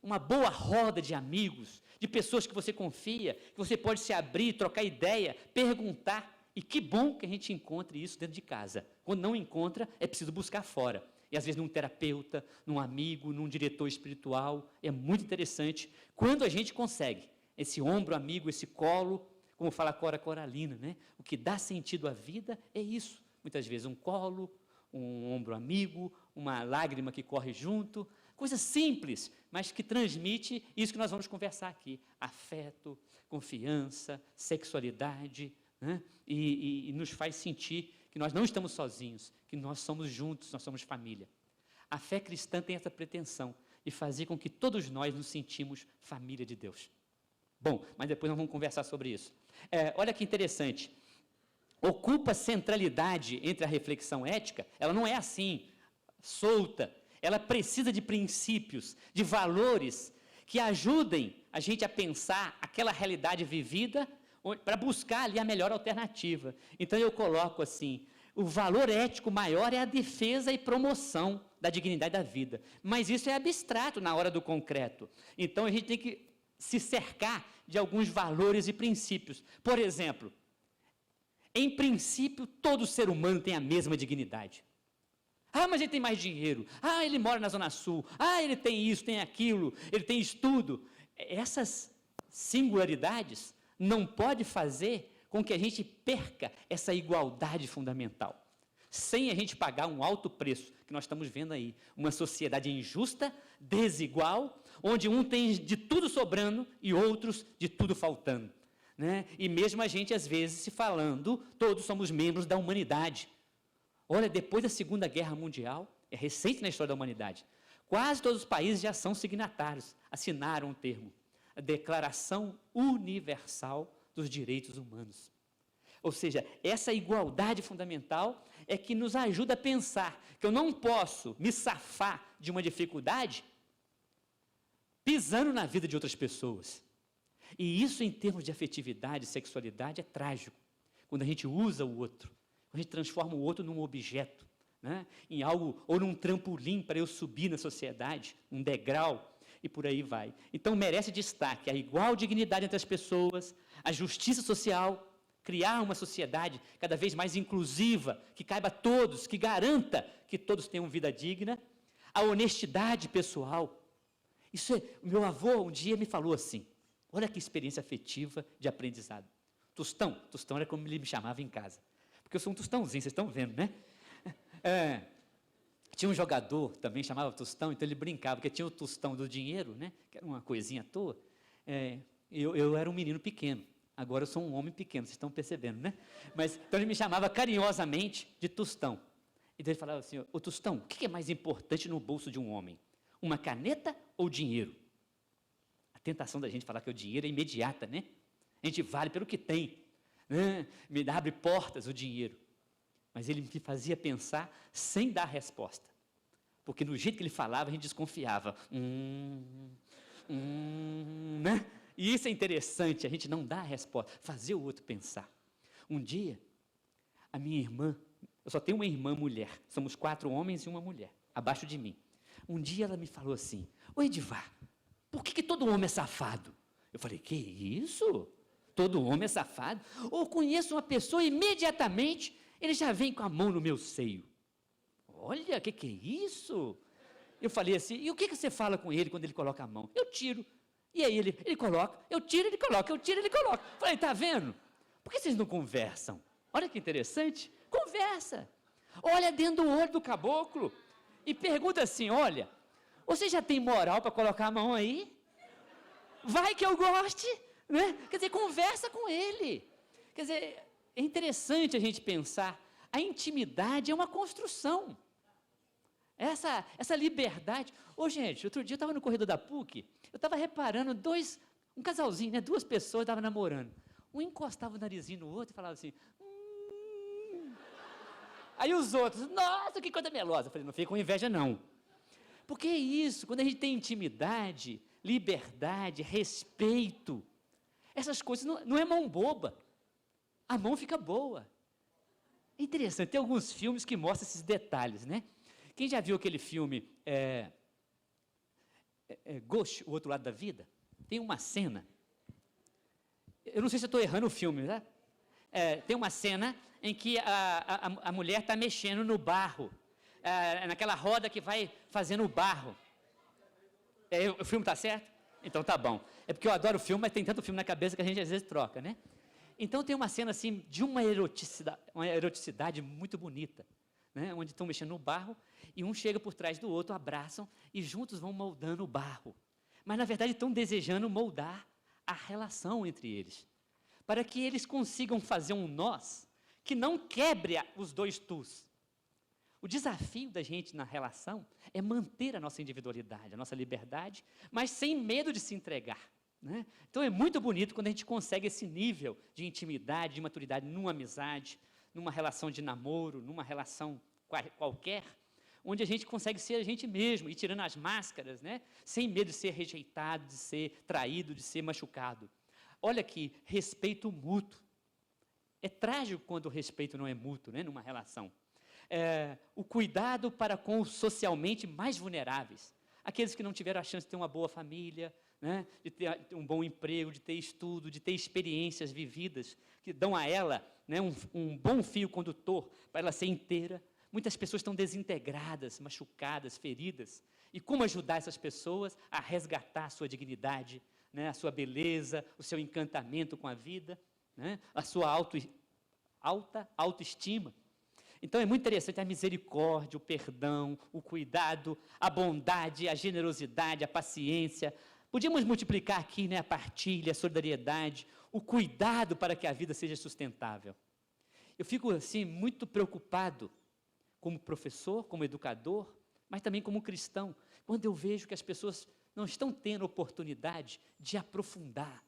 uma boa roda de amigos, de pessoas que você confia, que você pode se abrir, trocar ideia, perguntar. E que bom que a gente encontre isso dentro de casa. Quando não encontra, é preciso buscar fora. E às vezes num terapeuta, num amigo, num diretor espiritual. É muito interessante quando a gente consegue esse ombro amigo, esse colo, como fala a Cora Coralina, né? O que dá sentido à vida é isso. Muitas vezes um colo, um ombro amigo, uma lágrima que corre junto, coisa simples, mas que transmite isso que nós vamos conversar aqui: afeto, confiança, sexualidade, né? E nos faz sentir que nós não estamos sozinhos, que nós somos juntos, nós somos família. A fé cristã tem essa pretensão de fazer com que todos nós nos sentimos família de Deus. Bom, mas depois nós vamos conversar sobre isso. Olha que interessante. Ocupa centralidade entre a reflexão ética, ela não é assim, solta. Ela precisa de princípios, de valores que ajudem a gente a pensar aquela realidade vivida para buscar ali a melhor alternativa. Então eu coloco assim: o valor ético maior é a defesa e promoção da dignidade da vida. Mas isso é abstrato na hora do concreto. Então a gente tem que se cercar de alguns valores e princípios. Por exemplo, em princípio, todo ser humano tem a mesma dignidade. Ah, mas ele tem mais dinheiro. Ah, ele mora na Zona Sul. Ah, ele tem isso, tem aquilo, ele tem estudo. Essas singularidades não podem fazer com que a gente perca essa igualdade fundamental, sem a gente pagar um alto preço, que nós estamos vendo aí, uma sociedade injusta, desigual, onde um tem de tudo sobrando e outros de tudo faltando, né? E mesmo a gente, às vezes, se falando, todos somos membros da humanidade. Olha, depois da Segunda Guerra Mundial, é recente na história da humanidade, quase todos os países já são signatários, assinaram o termo, a Declaração Universal dos Direitos Humanos. Ou seja, essa igualdade fundamental é que nos ajuda a pensar que eu não posso me safar de uma dificuldade pisando na vida de outras pessoas. E isso, em termos de afetividade, sexualidade, é trágico. Quando a gente usa o outro, quando a gente transforma o outro num objeto, né? Em algo, ou num trampolim para eu subir na sociedade, um degrau, e por aí vai. Então, merece destaque a igual dignidade entre as pessoas, a justiça social, criar uma sociedade cada vez mais inclusiva, que caiba a todos, que garanta que todos tenham vida digna, a honestidade pessoal. O meu avô um dia me falou assim, olha que experiência afetiva de aprendizado. Tostão era como ele me chamava em casa, porque eu sou um tostãozinho, vocês estão vendo, né? Tinha um jogador também, chamava Tostão, então ele brincava, porque tinha o tostão do dinheiro, né? Que era uma coisinha à toa. Eu era um menino pequeno, agora eu sou um homem pequeno, vocês estão percebendo, né? Mas, então ele me chamava carinhosamente de Tostão. Então ele falava assim: ô Tostão, o que é mais importante no bolso de um homem? Uma caneta ou dinheiro? A tentação da gente falar que o dinheiro é imediata, né? A gente vale pelo que tem, né? Me abre portas o dinheiro. Mas ele me fazia pensar sem dar resposta. Porque no jeito que ele falava, a gente desconfiava. Né? E isso é interessante, a gente não dá a resposta, fazer o outro pensar. Um dia, a minha irmã, eu só tenho uma irmã mulher, somos 4 homens e uma mulher, abaixo de mim. Um dia ela me falou assim: ô Edivar, por que todo homem é safado? Eu falei: que isso? Todo homem é safado? Ou conheço uma pessoa, imediatamente ele já vem com a mão no meu seio. Olha, o que é isso? Eu falei assim: e o que você fala com ele quando ele coloca a mão? Eu tiro. E aí ele coloca, eu tiro, ele coloca, eu tiro, ele coloca. Falei: tá vendo? Por que vocês não conversam? Olha que interessante. Conversa. Olha dentro do olho do caboclo e pergunta assim: olha, você já tem moral para colocar a mão aí? Vai que eu goste, né? Quer dizer, conversa com ele. Quer dizer, é interessante a gente pensar, a intimidade é uma construção. Essa liberdade. Gente, outro dia eu estava no corredor da PUC, eu estava reparando um casalzinho, né, 2 pessoas estavam namorando. Um encostava o narizinho no outro e falava assim: Aí os outros: nossa, que coisa melosa. Eu falei: não fica com inveja não. Porque é isso, quando a gente tem intimidade, liberdade, respeito, Essas coisas não é mão boba. A mão fica boa. É interessante, tem alguns filmes que mostram esses detalhes, né? Quem já viu aquele filme Ghost, O Outro Lado da Vida? Tem uma cena, eu não sei se eu estou errando o filme, né? Tem uma cena em que a mulher está mexendo no barro, naquela roda que vai fazendo o barro. O filme está certo? Então tá bom. É porque eu adoro filme, mas tem tanto filme na cabeça que a gente às vezes troca, né? Então tem uma cena assim de uma eroticidade muito bonita, né? Onde estão mexendo no barro e um chega por trás do outro, abraçam e juntos vão moldando o barro. Mas na verdade estão desejando moldar a relação entre eles, para que eles consigam fazer um nós que não quebre os dois tus. O desafio da gente na relação é manter a nossa individualidade, a nossa liberdade, mas sem medo de se entregar, né? Então é muito bonito quando a gente consegue esse nível de intimidade, de maturidade numa amizade, numa relação de namoro, numa relação qualquer, onde a gente consegue ser a gente mesmo, e tirando as máscaras, né? Sem medo de ser rejeitado, de ser traído, de ser machucado. Olha aqui, respeito mútuo. É trágico quando o respeito não é mútuo, né? Numa relação. O cuidado para com os socialmente mais vulneráveis, aqueles que não tiveram a chance de ter uma boa família, né, de ter um bom emprego, de ter estudo, de ter experiências vividas, que dão a ela, né, um bom fio condutor para ela ser inteira. Muitas pessoas estão desintegradas, machucadas, feridas. E como ajudar essas pessoas a resgatar a sua dignidade, né, a sua beleza, o seu encantamento com a vida, né, a sua alta autoestima. Então é muito interessante a misericórdia, o perdão, o cuidado, a bondade, a generosidade, a paciência. Podíamos multiplicar aqui, né, a partilha, a solidariedade, o cuidado para que a vida seja sustentável. Eu fico assim muito preocupado como professor, como educador, mas também como cristão, quando eu vejo que as pessoas não estão tendo oportunidade de aprofundar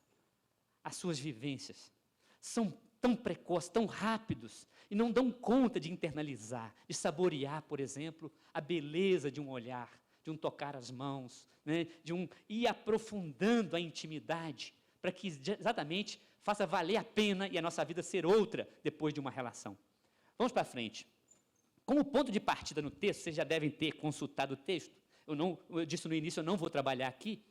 as suas vivências. São tão precoces, tão rápidos, e não dão conta de internalizar, de saborear, por exemplo, a beleza de um olhar, de um tocar as mãos, né, de um ir aprofundando a intimidade, para que exatamente faça valer a pena e a nossa vida ser outra depois de uma relação. Vamos para frente. Como ponto de partida no texto, vocês já devem ter consultado o texto, eu disse no início, eu não vou trabalhar aqui,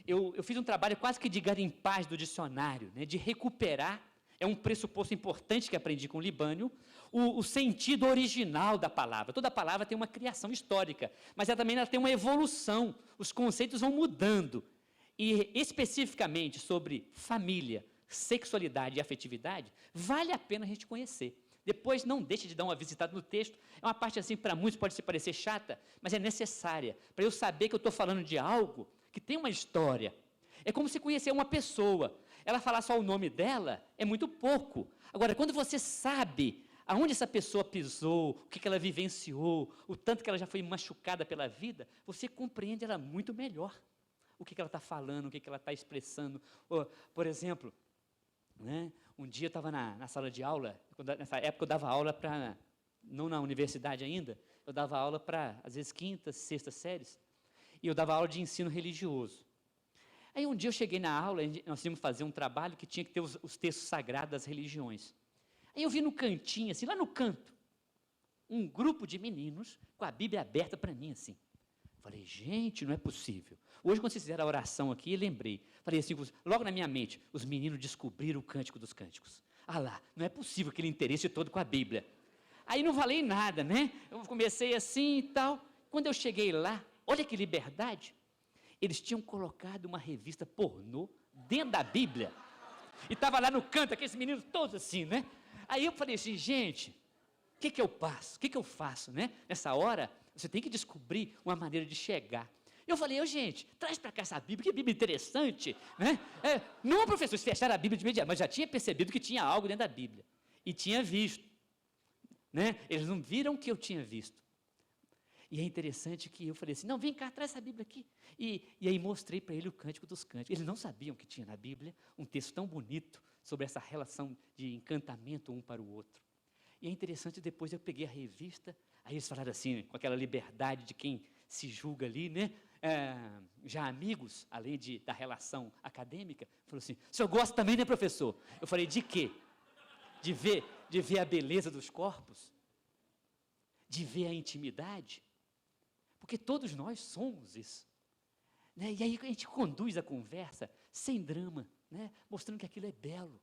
eu fiz um trabalho quase que de garimpagem do dicionário, né, de recuperar, é um pressuposto importante que aprendi com o Libânio, o sentido original da palavra. Toda palavra tem uma criação histórica, mas ela também tem uma evolução, os conceitos vão mudando. E especificamente sobre família, sexualidade e afetividade, vale a pena a gente conhecer. Depois não deixe de dar uma visitada no texto, é uma parte assim, para muitos pode parecer chata, mas é necessária, para eu saber que eu estou falando de algo que tem uma história. É como se conhecer uma pessoa, ela falar só o nome dela é muito pouco. Agora, quando você sabe aonde essa pessoa pisou, o que ela vivenciou, o tanto que ela já foi machucada pela vida, você compreende ela muito melhor. O que ela está falando, o que ela está expressando. Por exemplo, né, um dia eu estava na sala de aula, nessa época eu dava aula para, não na universidade ainda, eu dava aula para, às vezes, quintas, sextas séries, e eu dava aula de ensino religioso. Aí um dia eu cheguei na aula, nós tínhamos que fazer um trabalho que tinha que ter os textos sagrados das religiões. Aí eu vi no cantinho, assim, lá no canto, um grupo de meninos com a Bíblia aberta para mim, assim. Falei, gente, não é possível. Hoje, quando vocês fizeram a oração aqui, eu lembrei. Falei assim, logo na minha mente, os meninos descobriram o Cântico dos Cânticos. Ah lá, não é possível aquele interesse todo com a Bíblia. Aí não falei nada, né? Eu comecei assim e tal. Quando eu cheguei lá, olha que liberdade. Eles tinham colocado uma revista pornô dentro da Bíblia. E estava lá no canto, aqueles meninos todos assim, né? Aí eu falei assim, gente, o que eu passo? O que eu faço, né? Nessa hora, você tem que descobrir uma maneira de chegar. Eu falei, gente, traz para cá essa Bíblia, que Bíblia interessante, né? Não, professor, eles fecharam a Bíblia de imediato, mas já tinha percebido que tinha algo dentro da Bíblia. E tinha visto, né? Eles não viram o que eu tinha visto. E é interessante que eu falei assim, não, vem cá, traz essa Bíblia aqui. E aí mostrei para ele o Cântico dos Cânticos. Eles não sabiam que tinha na Bíblia um texto tão bonito sobre essa relação de encantamento um para o outro. E é interessante, depois eu peguei a revista, aí eles falaram assim, com aquela liberdade de quem se julga ali, né? já amigos, além da relação acadêmica, falou assim, o senhor gosta também, né, professor? Eu falei, de quê? De ver a beleza dos corpos? De ver a intimidade? Porque todos nós somos isso. Né? E aí a gente conduz a conversa sem drama, né? Mostrando que aquilo é belo.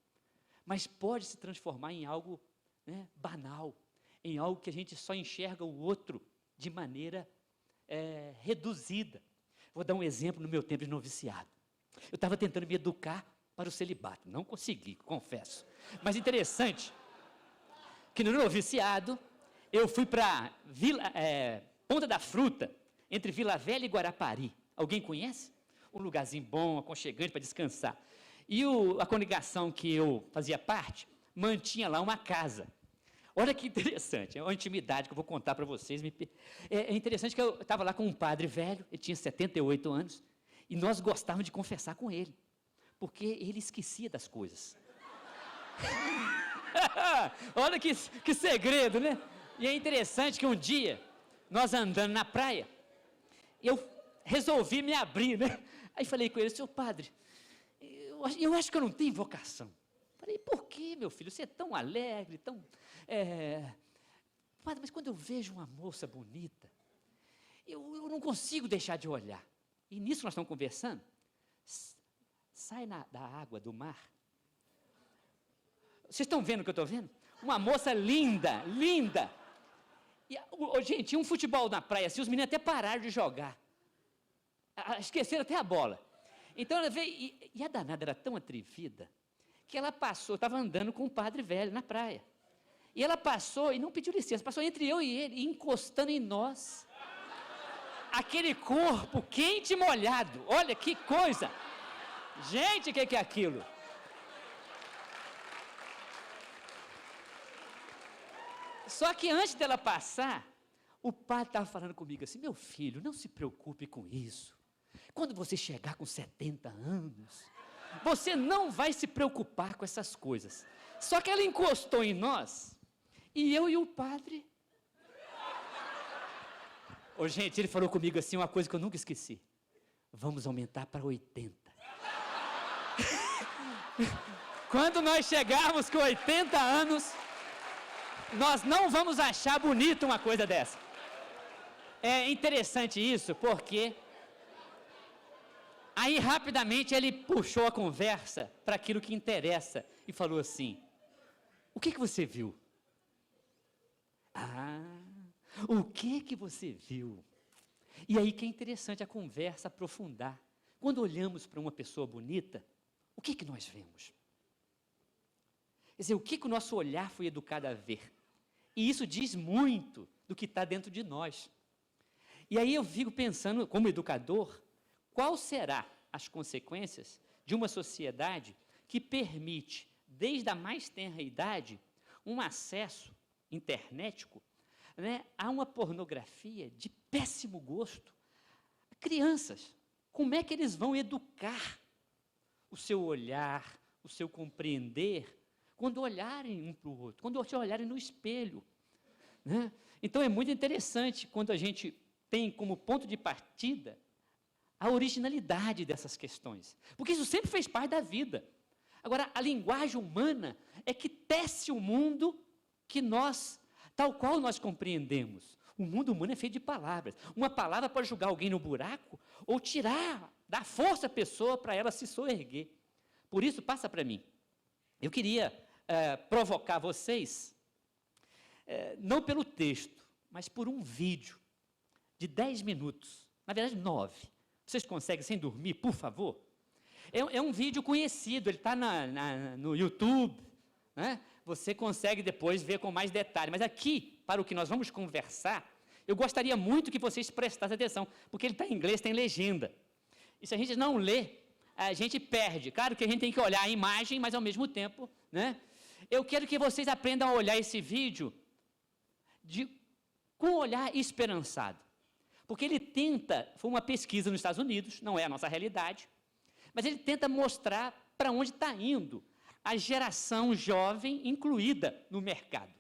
Mas pode se transformar em algo, né, banal, em algo que a gente só enxerga o outro de maneira reduzida. Vou dar um exemplo no meu tempo de noviciado. Eu estava tentando me educar para o celibato, não consegui, confesso. Mas interessante que no noviciado eu fui para Ponta da Fruta, entre Vila Velha e Guarapari. Alguém conhece? Um lugarzinho bom, aconchegante para descansar. E a congregação que eu fazia parte mantinha lá uma casa. Olha que interessante, é uma intimidade que eu vou contar para vocês. É interessante que eu estava lá com um padre velho, ele tinha 78 anos, e nós gostávamos de conversar com ele, porque ele esquecia das coisas. Olha que segredo, né? E é interessante que um dia, nós andando na praia, eu resolvi me abrir, né? Aí falei com ele, senhor padre, eu acho que eu não tenho vocação. Falei, por que, meu filho? Você é tão alegre, tão... Padre, mas quando eu vejo uma moça bonita, eu não consigo deixar de olhar. E nisso nós estamos conversando. Sai da água, do mar. Vocês estão vendo o que eu estou vendo? Uma moça linda, linda. E, gente, tinha um futebol na praia, assim, os meninos até pararam de jogar. Esqueceram até a bola. Então ela veio, e a danada era tão atrevida, que ela passou, estava andando com um padre velho na praia. E ela passou e não pediu licença, passou entre eu e ele, encostando em nós. Aquele corpo quente e molhado, olha que coisa. Gente, o que é aquilo? Só que antes dela passar, o padre estava falando comigo assim, meu filho, não se preocupe com isso. Quando você chegar com 70 anos, você não vai se preocupar com essas coisas. Só que ela encostou em nós, e eu e o padre... gente, ele falou comigo assim, uma coisa que eu nunca esqueci. Vamos aumentar para 80. Quando nós chegarmos com 80 anos, nós não vamos achar bonito uma coisa dessa. É interessante isso, porque... Aí, rapidamente, ele puxou a conversa para aquilo que interessa e falou assim, o que você viu? O que você viu? E aí que é interessante a conversa aprofundar. Quando olhamos para uma pessoa bonita, o que nós vemos? Quer dizer, o que o nosso olhar foi educado a ver? E isso diz muito do que está dentro de nós. E aí eu fico pensando, como educador, qual será as consequências de uma sociedade que permite, desde a mais tenra idade, um acesso internetico, né, a uma pornografia de péssimo gosto? Crianças, como é que eles vão educar o seu olhar, o seu compreender, quando olharem um para o outro, quando olharem no espelho? Né? Então é muito interessante quando a gente tem como ponto de partida a originalidade dessas questões, porque isso sempre fez parte da vida. Agora, a linguagem humana é que tece o mundo que nós, tal qual nós compreendemos. O mundo humano é feito de palavras. Uma palavra pode jogar alguém no buraco ou tirar, dar força à pessoa para ela se soerguer. Por isso, passa para mim. Eu queria provocar vocês, não pelo texto, mas por um vídeo de 10 minutos, na verdade 9. Vocês conseguem sem dormir, por favor? É um vídeo conhecido, ele está no YouTube, né? Você consegue depois ver com mais detalhe. Mas aqui, para o que nós vamos conversar, eu gostaria muito que vocês prestassem atenção, porque ele está em inglês, tem legenda. E se a gente não lê, a gente perde. Claro que a gente tem que olhar a imagem, mas ao mesmo tempo, né? Eu quero que vocês aprendam a olhar esse vídeo com um olhar esperançado. Porque ele tenta, foi uma pesquisa nos Estados Unidos, não é a nossa realidade, mas ele tenta mostrar para onde está indo a geração jovem incluída no mercado.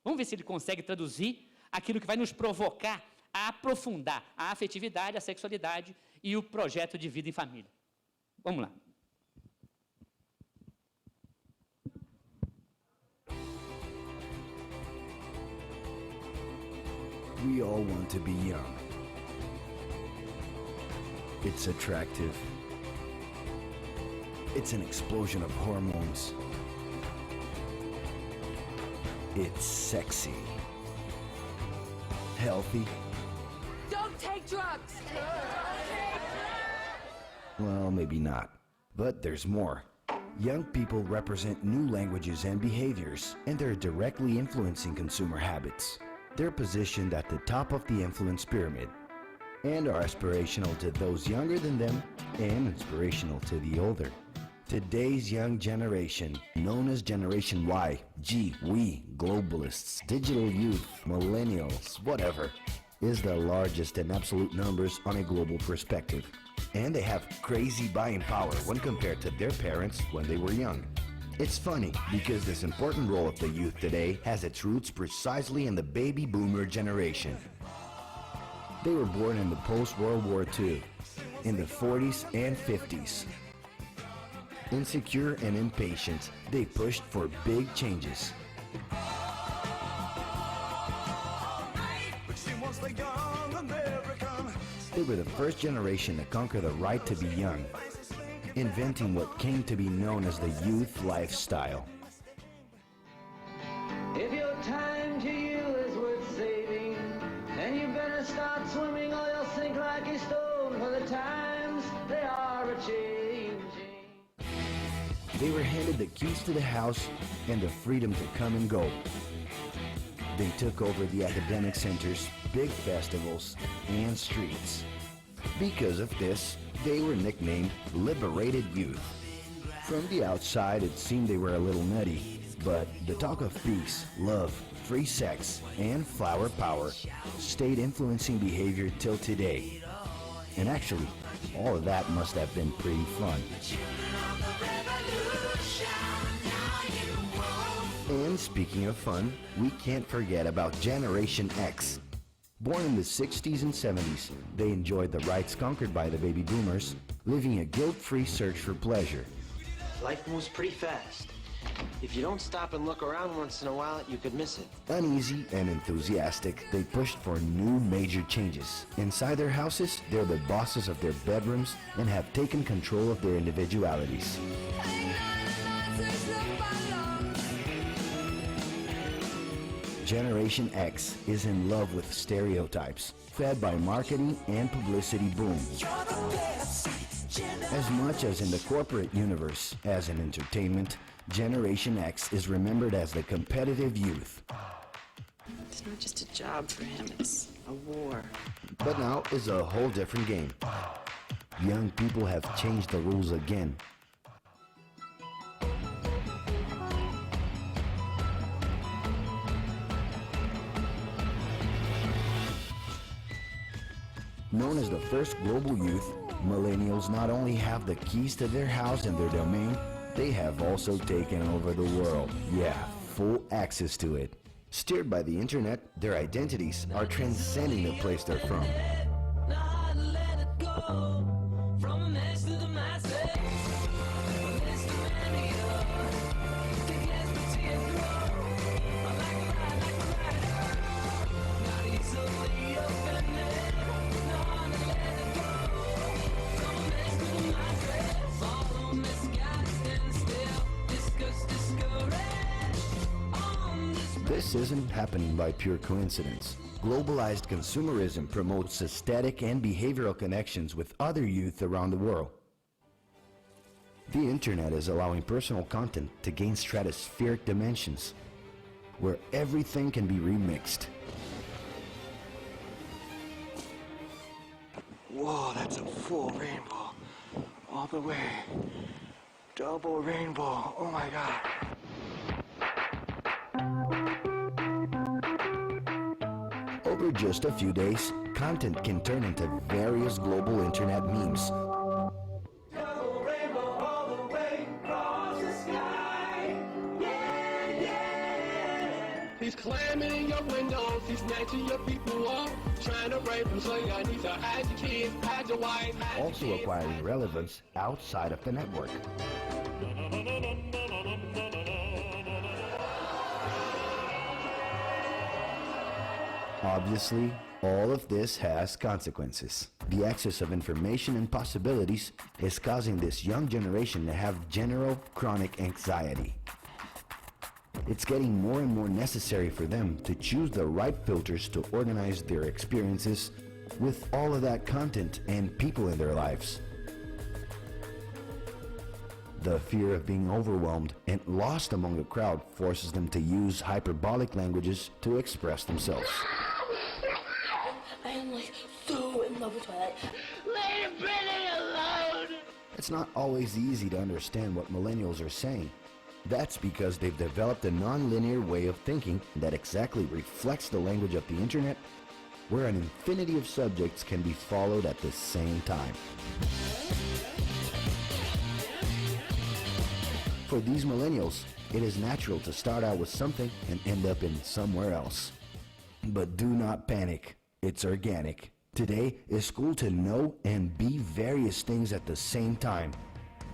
Vamos ver se ele consegue traduzir aquilo que vai nos provocar a aprofundar a afetividade, a sexualidade e o projeto de vida em família. Vamos lá. We all want to be young. It's attractive. It's an explosion of hormones. It's sexy. Healthy. Don't take drugs! Well, maybe not. But there's more. Young people represent new languages and behaviors, and they're directly influencing consumer habits. They're positioned at the top of the influence pyramid and are aspirational to those younger than them and inspirational to the older. Today's young generation, known as Generation Y, G, we, globalists, digital youth, millennials, whatever, is the largest in absolute numbers on a global perspective. And they have crazy buying power when compared to their parents when they were young. It's funny because this important role of the youth today has its roots precisely in the baby boomer generation. They were born in the post-World War II, in the 40s and 50s. Insecure and impatient, they pushed for big changes. They were the first generation to conquer the right to be young, inventing what came to be known as the youth lifestyle. If your time to you is worth saving, then you better start swimming or you'll sink like a stone, for the times they are a-changing. They were handed the keys to the house and the freedom to come and go. They took over the academic centers, big festivals, and streets. Because of this, they were nicknamed Liberated Youth. From the outside, it seemed they were a little nutty, but the talk of peace, love, free sex, and flower power stayed influencing behavior till today. And actually, all of that must have been pretty fun. And speaking of fun, we can't forget about Generation X. Born in the 60s and 70s, they enjoyed the rights conquered by the baby boomers, living a guilt-free search for pleasure. Life moves pretty fast. If you don't stop and look around once in a while, you could miss it. Uneasy and enthusiastic, they pushed for new major changes. Inside their houses, they're the bosses of their bedrooms and have taken control of their individualities. Generation X is in love with stereotypes, fed by marketing and publicity boom. As much as in the corporate universe as in entertainment, Generation X is remembered as the competitive youth. It's not just a job for him, it's a war. But now is a whole different game. Young people have changed the rules again. Known as the first global youth, millennials not only have the keys to their house and their domain, they have also taken over the world. Yeah, full access to it. Steered by the internet, their identities are transcending the place they're from. This isn't happening by pure coincidence. Globalized consumerism promotes aesthetic and behavioral connections with other youth around the world. The internet is allowing personal content to gain stratospheric dimensions, where everything can be remixed. Whoa, that's a full rainbow. All the way. Double rainbow. Oh my God. Over just a few days, content can turn into various global internet memes. Double rainbow all the way across the sky. Yeah, yeah. He's climbing in your windows, he's snatching your people up, trying to rape them, so y'all need to hide your kids, hide your wife, hide your Also kids. acquiring relevance outside of the network. Obviously, all of this has consequences. The excess of information and possibilities is causing this young generation to have general chronic anxiety. It's getting more and more necessary for them to choose the right filters to organize their experiences with all of that content and people in their lives. The fear of being overwhelmed and lost among the crowd forces them to use hyperbolic languages to express themselves. I am like so in love with Twilight. Leave Billy alone! It's not always easy to understand what millennials are saying. That's because they've developed a non-linear way of thinking that exactly reflects the language of the internet, where an infinity of subjects can be followed at the same time. For these millennials, it is natural to start out with something and end up in somewhere else. But do not panic. It's organic. Today, it's cool to know and be various things at the same time.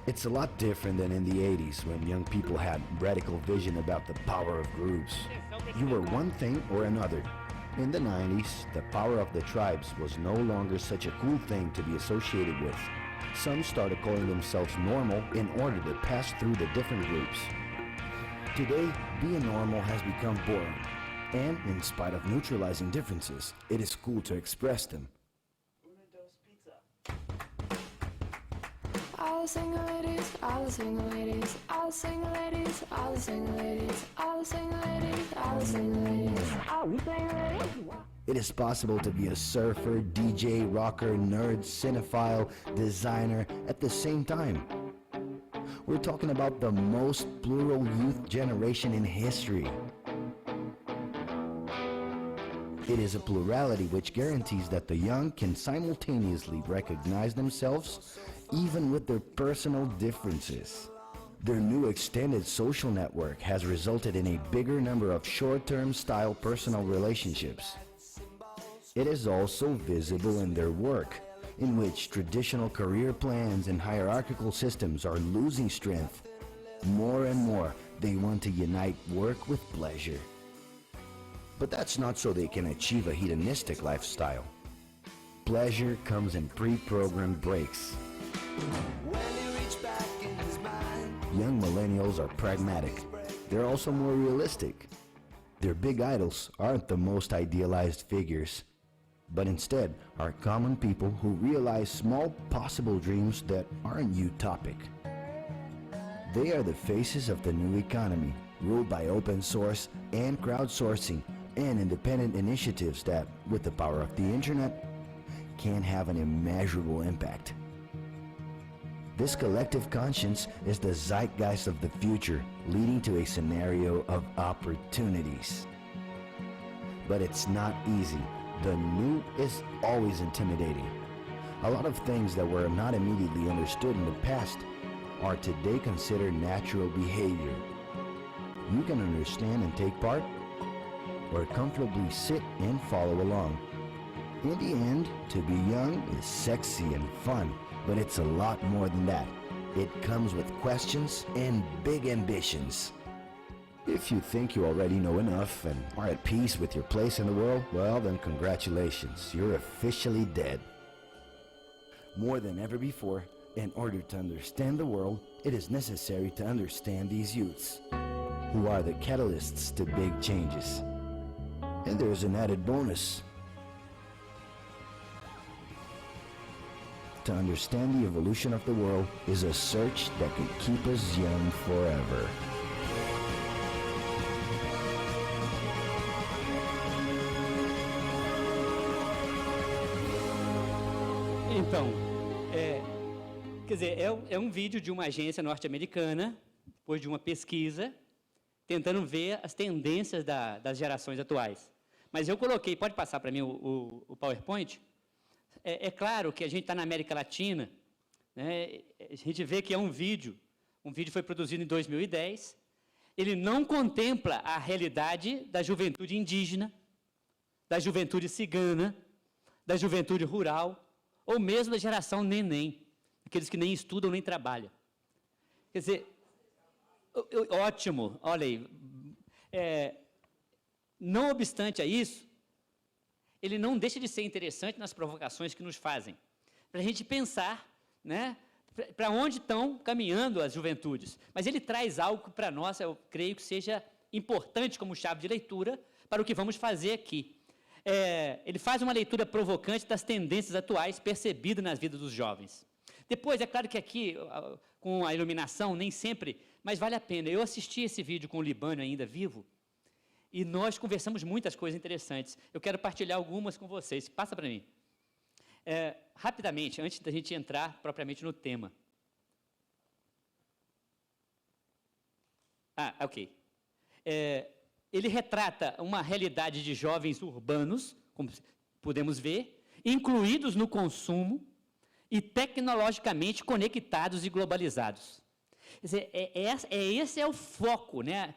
It's a lot different than in the 80s when young people had radical vision about the power of groups. You were one thing or another. In the 90s, the power of the tribes was no longer such a cool thing to be associated with. Some started calling themselves normal in order to pass through the different groups. Today, being normal has become boring. And in spite of neutralizing differences, it is cool to express them. All the single ladies, all the single ladies, all the single ladies, all the single ladies, all the single ladies, all the single ladies, all the single ladies. It is possible to be a surfer, DJ, rocker, nerd, cinephile, designer at the same time. We're talking about the most plural youth generation in history. It is a plurality which guarantees that the young can simultaneously recognize themselves even with their personal differences. Their new extended social network has resulted in a bigger number of short-term style personal relationships. It is also visible in their work, in which traditional career plans and hierarchical systems are losing strength. More and more, they want to unite work with pleasure. But that's not so they can achieve a hedonistic lifestyle. Pleasure comes in pre-programmed breaks. Young millennials are pragmatic. They're also more realistic. Their big idols aren't the most idealized figures, but instead are common people who realize small possible dreams that aren't utopic. They are the faces of the new economy, ruled by open source and crowdsourcing and independent initiatives that, with the power of the internet, can have an immeasurable impact. This collective conscience is the zeitgeist of the future, leading to a scenario of opportunities. But it's not easy. The new is always intimidating. A lot of things that were not immediately understood in the past are today considered natural behavior. You can understand and take part, or comfortably sit and follow along. In the end, to be young is sexy and fun, but it's a lot more than that. It comes with questions and big ambitions. If you think you already know enough and are at peace with your place in the world, well then congratulations, you're officially dead. More than ever before, in order to understand the world, it is necessary to understand these youths, who are the catalysts to big changes. And there's an added bonus. To understand the evolution of the world is a search that could keep us young forever. Então, quer dizer, é um vídeo de uma agência norte-americana, depois de uma pesquisa, tentando ver as tendências das gerações atuais. Mas eu coloquei, pode passar para mim o PowerPoint? É claro que a gente está na América Latina, né? A gente vê que é um vídeo foi produzido em 2010, ele não contempla a realidade da juventude indígena, da juventude cigana, da juventude rural, ou mesmo da geração neném, aqueles que nem estudam nem trabalham. Quer dizer, ótimo, olha aí. Não obstante a isso, ele não deixa de ser interessante nas provocações que nos fazem, para a gente pensar, né, para onde estão caminhando as juventudes. Mas ele traz algo que para nós, eu creio que seja importante como chave de leitura para o que vamos fazer aqui. Ele faz uma leitura provocante das tendências atuais percebidas nas vidas dos jovens. Depois, é claro que aqui, com a iluminação, nem sempre, mas vale a pena. Eu assisti esse vídeo com o Libânio ainda vivo, e nós conversamos muitas coisas interessantes. Eu quero partilhar algumas com vocês. Passa para mim. Rapidamente, antes da gente entrar propriamente no tema. Ok. Ele retrata uma realidade de jovens urbanos, como podemos ver, incluídos no consumo e tecnologicamente conectados e globalizados. Quer dizer, esse é o foco, né?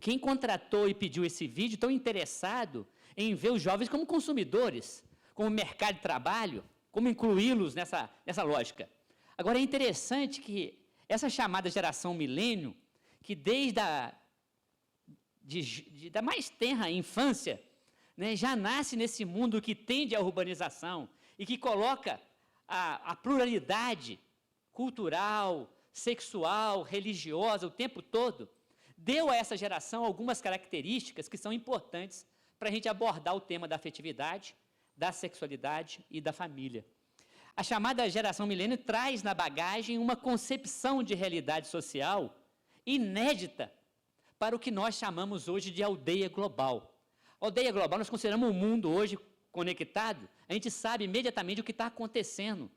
Quem contratou e pediu esse vídeo tão interessado em ver os jovens como consumidores, como mercado de trabalho, como incluí-los nessa lógica. Agora, é interessante que essa chamada geração milênio, que desde da mais tenra infância, né, já nasce nesse mundo que tende à urbanização e que coloca a pluralidade cultural, sexual, religiosa o tempo todo, deu a essa geração algumas características que são importantes para a gente abordar o tema da afetividade, da sexualidade e da família. A chamada geração milênio traz na bagagem uma concepção de realidade social inédita para o que nós chamamos hoje de aldeia global. Aldeia global, nós consideramos o mundo hoje conectado, a gente sabe imediatamente o que está acontecendo.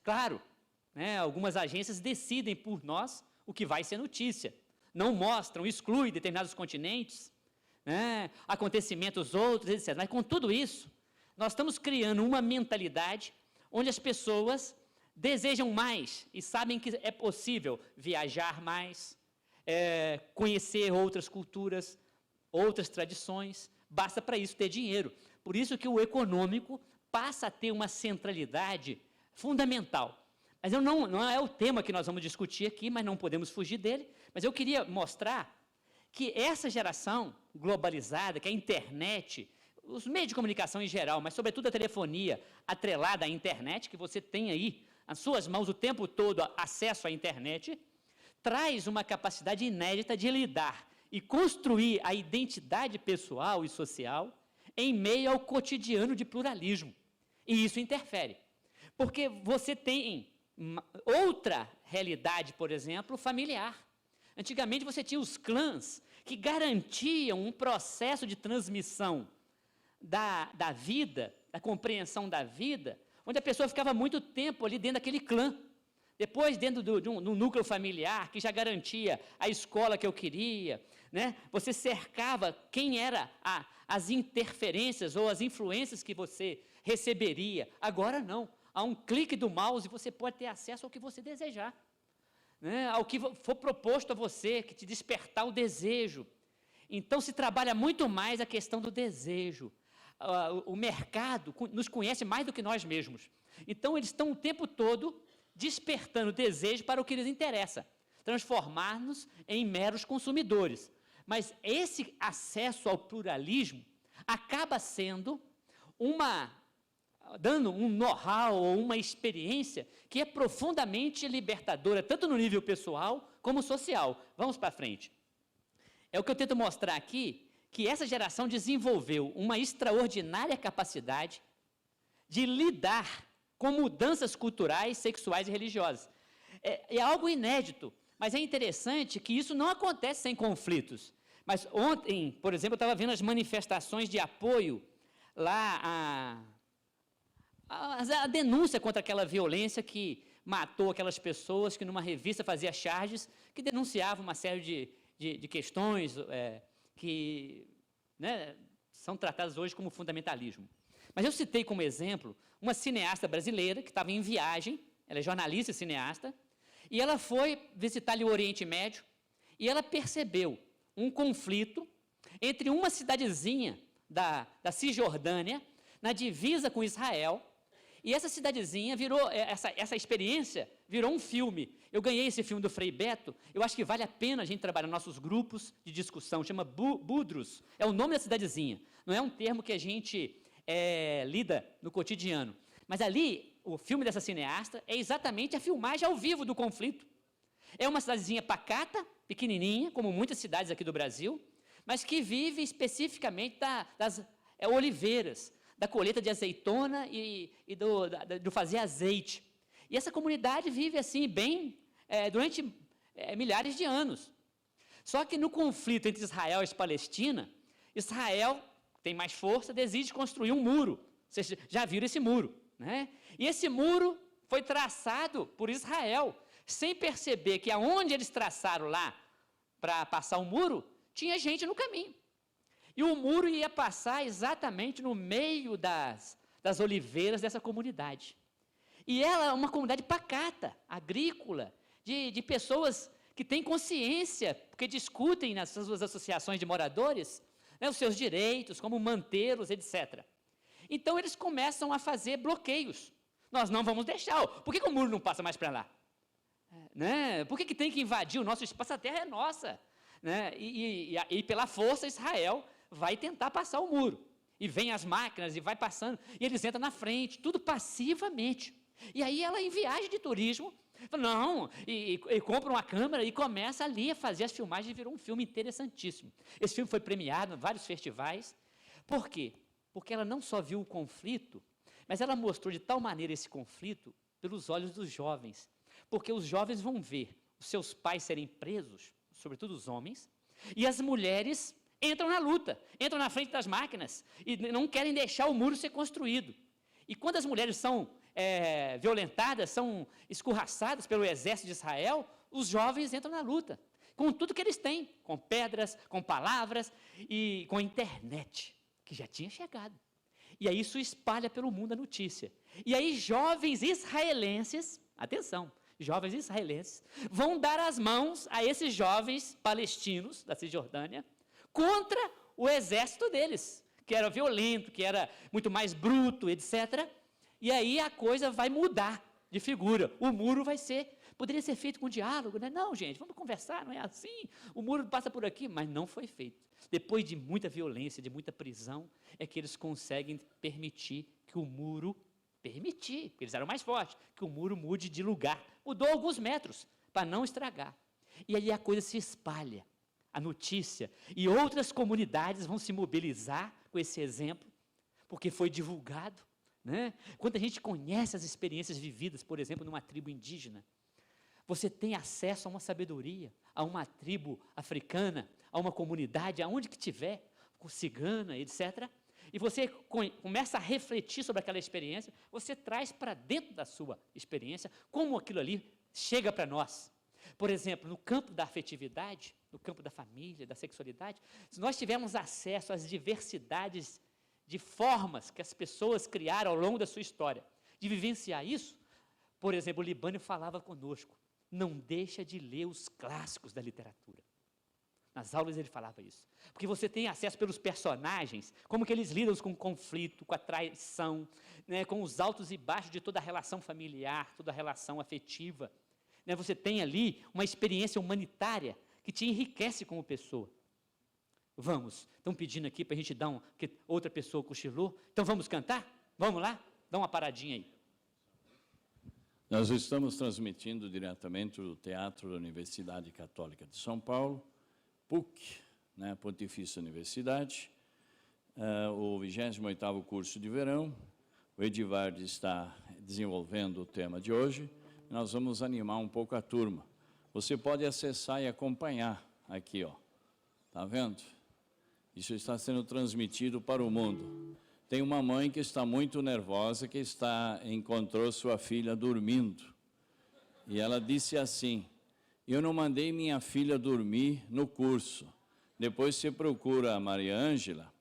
Claro, né, algumas agências decidem por nós o que vai ser notícia, não mostram, excluem determinados continentes, né, acontecimentos outros, etc. Mas com tudo isso, nós estamos criando uma mentalidade onde as pessoas desejam mais e sabem que é possível viajar mais, conhecer outras culturas, outras tradições, basta para isso ter dinheiro. Por isso que o econômico passa a ter uma centralidade fundamental. Mas não é o tema que nós vamos discutir aqui, mas não podemos fugir dele. Mas eu queria mostrar que essa geração globalizada, que a internet, os meios de comunicação em geral, mas sobretudo a telefonia atrelada à internet, que você tem aí nas suas mãos o tempo todo acesso à internet, traz uma capacidade inédita de lidar e construir a identidade pessoal e social em meio ao cotidiano de pluralismo. E isso interfere. Porque você tem outra realidade, por exemplo, familiar. Antigamente você tinha os clãs que garantiam um processo de transmissão da vida, da compreensão da vida, onde a pessoa ficava muito tempo ali dentro daquele clã. Depois, dentro de um núcleo familiar, que já garantia a escola que eu queria, né? Você cercava quem era as interferências ou as influências que você receberia. Agora não. A um clique do mouse você pode ter acesso ao que você desejar, né? Ao que for proposto a você, que te despertar o desejo. Então, se trabalha muito mais a questão do desejo. O mercado nos conhece mais do que nós mesmos. Então, eles estão o tempo todo despertando desejo para o que lhes interessa, transformar-nos em meros consumidores. Mas esse acesso ao pluralismo acaba sendo dando um know-how ou uma experiência que é profundamente libertadora, tanto no nível pessoal como social. Vamos para frente. É o que eu tento mostrar aqui, que essa geração desenvolveu uma extraordinária capacidade de lidar com mudanças culturais, sexuais e religiosas. É algo inédito, mas é interessante que isso não acontece sem conflitos. Mas ontem, por exemplo, eu estava vendo as manifestações de apoio lá a denúncia contra aquela violência que matou aquelas pessoas que numa revista fazia charges que denunciavam uma série de questões que, né, são tratadas hoje como fundamentalismo. Mas eu citei como exemplo uma cineasta brasileira que estava em viagem, ela é jornalista e cineasta, e ela foi visitar ali o Oriente Médio, e ela percebeu um conflito entre uma cidadezinha da Cisjordânia, na divisa com Israel, e essa cidadezinha virou, essa experiência virou um filme. Eu ganhei esse filme do Frei Beto, eu acho que vale a pena a gente trabalhar nossos grupos de discussão, chama Budros, é o nome da cidadezinha, não é um termo que a gente lida no cotidiano, mas ali, o filme dessa cineasta é exatamente a filmagem ao vivo do conflito. É uma cidadezinha pacata, pequenininha, como muitas cidades aqui do Brasil, mas que vive especificamente das oliveiras, da colheita de azeitona e do fazer azeite. E essa comunidade vive assim bem durante milhares de anos. Só que no conflito entre Israel e Palestina, Israel tem mais força, decide construir um muro. Vocês já viram esse muro, né? E esse muro foi traçado por Israel, sem perceber que aonde eles traçaram lá para passar o muro, tinha gente no caminho. E o muro ia passar exatamente no meio das oliveiras dessa comunidade. E ela é uma comunidade pacata, agrícola, de pessoas que têm consciência, porque discutem nas suas associações de moradores, né, os seus direitos, como mantê-los, etc. Então, eles começam a fazer bloqueios. Nós não vamos deixar. Por que o muro não passa mais para lá? Né? Por que tem que invadir o nosso espaço? A terra é nossa. Né? E pela força, Israel vai tentar passar o muro. E vem as máquinas e vai passando. E eles entram na frente, tudo passivamente. E aí ela, em viagem de turismo, não, e compra uma câmera e começa ali a fazer as filmagens e virou um filme interessantíssimo. Esse filme foi premiado em vários festivais. Por quê? Porque ela não só viu o conflito, mas ela mostrou de tal maneira esse conflito pelos olhos dos jovens. Porque os jovens vão ver os seus pais serem presos, sobretudo os homens, e as mulheres entram na luta, entram na frente das máquinas e não querem deixar o muro ser construído. E quando as mulheres são violentadas, são escorraçadas pelo exército de Israel, os jovens entram na luta, com tudo que eles têm, com pedras, com palavras e com a internet, que já tinha chegado. E aí isso espalha pelo mundo a notícia. E aí jovens israelenses, atenção, jovens israelenses, vão dar as mãos a esses jovens palestinos da Cisjordânia contra o exército deles, que era violento, que era muito mais bruto, etc. E aí a coisa vai mudar de figura. O muro poderia ser feito com diálogo, né? Não, gente, vamos conversar, não é assim. O muro passa por aqui, mas não foi feito. Depois de muita violência, de muita prisão, é que eles conseguem permitir que o muro, porque eles eram mais fortes, que o muro mude de lugar. Mudou alguns metros, para não estragar. E aí a coisa se espalha, a notícia, e outras comunidades vão se mobilizar com esse exemplo, porque foi divulgado. Né? Quando a gente conhece as experiências vividas, por exemplo, numa tribo indígena, você tem acesso a uma sabedoria, a uma tribo africana, a uma comunidade, aonde que tiver, cigana, etc., e você começa a refletir sobre aquela experiência, você traz para dentro da sua experiência como aquilo ali chega para nós. Por exemplo, no campo da afetividade, no campo da família, da sexualidade, se nós tivermos acesso às diversidades de formas que as pessoas criaram ao longo da sua história, de vivenciar isso, por exemplo, o Libânio falava conosco, não deixa de ler os clássicos da literatura. Nas aulas ele falava isso. Porque você tem acesso pelos personagens, como que eles lidam com o conflito, com a traição, né, com os altos e baixos de toda a relação familiar, toda a relação afetiva. Né, você tem ali uma experiência humanitária que te enriquece como pessoa. Vamos, estão pedindo aqui para a gente dar que outra pessoa cochilou, então vamos cantar? Vamos lá? Dá uma paradinha aí. Nós estamos transmitindo diretamente do Teatro da Universidade Católica de São Paulo, PUC, né, Pontifícia Universidade, o 28º curso de verão. O Edivard está desenvolvendo o tema de hoje. Nós vamos animar um pouco a turma. Você pode acessar e acompanhar aqui, ó. Tá vendo? Isso está sendo transmitido para o mundo. Tem uma mãe que está muito nervosa, que encontrou sua filha dormindo. E ela disse assim: eu não mandei minha filha dormir no curso. Depois você procura a Maria Ângela.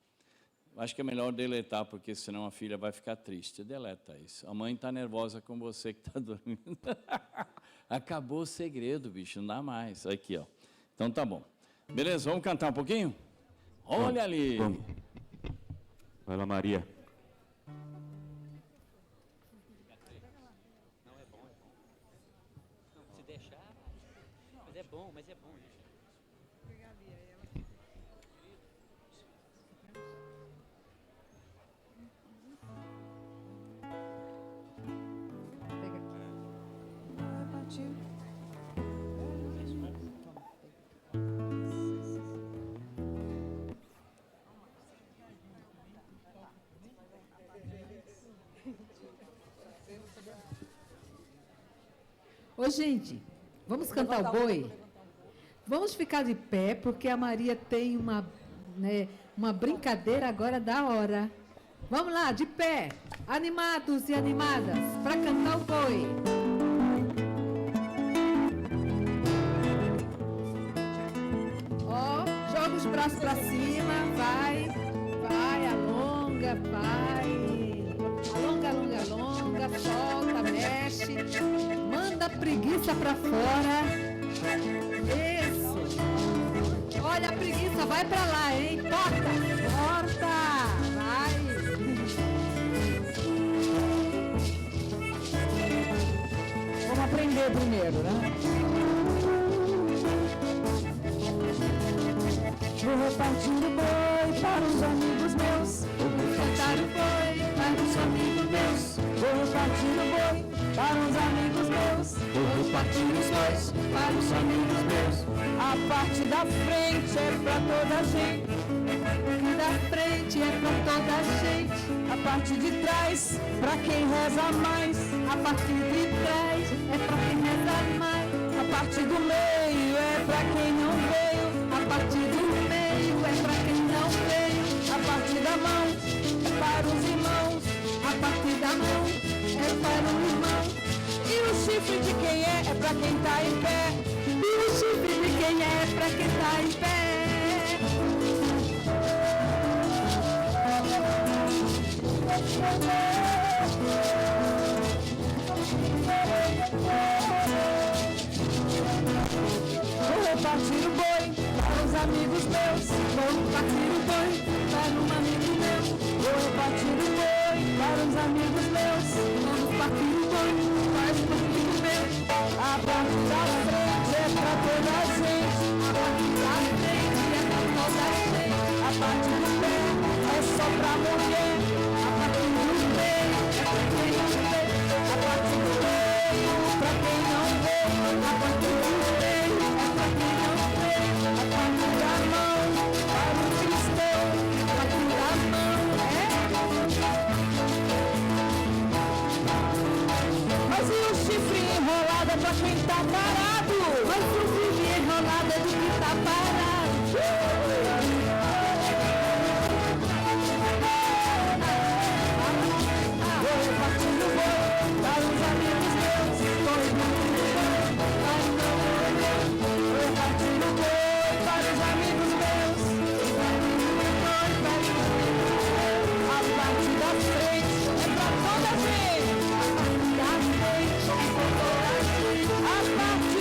Acho que é melhor deletar, porque senão a filha vai ficar triste. Deleta isso. A mãe está nervosa com você que está dormindo. Acabou o segredo, bicho, não dá mais. Aqui, ó. Então tá bom. Beleza, vamos cantar um pouquinho? Olha ali. Vamos. Vai lá, Maria. Se deixar, mas é bom, Ô, gente, vamos cantar o boi? Vamos ficar de pé, porque a Maria tem uma brincadeira agora da hora. Vamos lá, de pé, animados e animadas, para cantar o boi. Ó, joga os braços para cima, vai, alonga, alonga, solta, mexe, manda a preguiça para fora. Isso. Olha a preguiça, vai para lá, hein? Corta, vai. Vamos aprender primeiro, né? Vou repartir o boi para os amigos meus. Vou cantar o boi para os amigos meus. Vou repartir o boi para os amigos meus. Vou repartir os bois para os amigos meus. A parte da frente é para toda a gente. E da frente é para toda a gente. A parte de trás para quem reza mais. A parte de trás é para quem reza mais. A parte do meio é para quem não veio. A parte do meio é para quem não veio. A parte da mão é para os irmãos. A parte da mão é para o irmão. E o chifre de quem é para quem tá em pé. E o chifre de quem é para quem tá em pé. Vou repartir o boi para os amigos meus. Vou repartir o boi para um amigo meu. Vou repartir o boi para os amigos meus. Vou repartir o boi para os amigos meus. A parte da frente é para toda a gente. A parte da frente é para toda a gente. A parte do pé é só para mulher. A parte do meio é para quem não vê. A parte do meio para quem não vê. A parte do meio é para quem não vê. A parte da mão para o cristão. A parte da mão é. Mas e o chifre enrolado é pra quem tá parado? Mas o chifre enrolado é do que tá parado. Vou repartir o boi para os amigos meus. Vou repartir o boi para os amigos meus. Vou repartir o boi para os amigos meus. A parte da frente é pra toda a gente. A parte da frente é pra toda a gente. A parte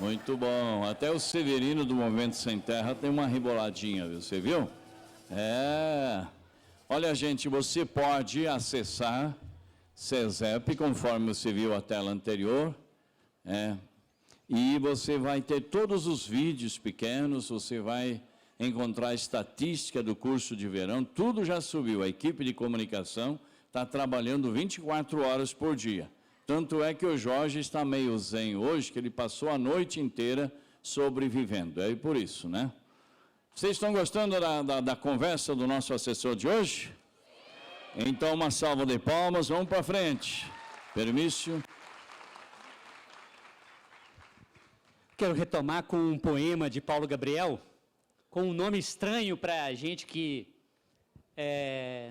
Muito bom. Até o Severino do Movimento Sem Terra tem uma reboladinha, viu? Você viu? É. Olha, gente, você pode acessar CESEP, conforme você viu a tela anterior, e você vai ter todos os vídeos pequenos, você vai encontrar a estatística do curso de verão, tudo já subiu. A equipe de comunicação está trabalhando 24 horas por dia. Tanto é que o Jorge está meio zen hoje, que ele passou a noite inteira sobrevivendo. É por isso, né? Vocês estão gostando da conversa do nosso assessor de hoje? Então, uma salva de palmas, vamos para frente. Permício. Quero retomar com um poema de Paulo Gabriel, com um nome estranho para a gente que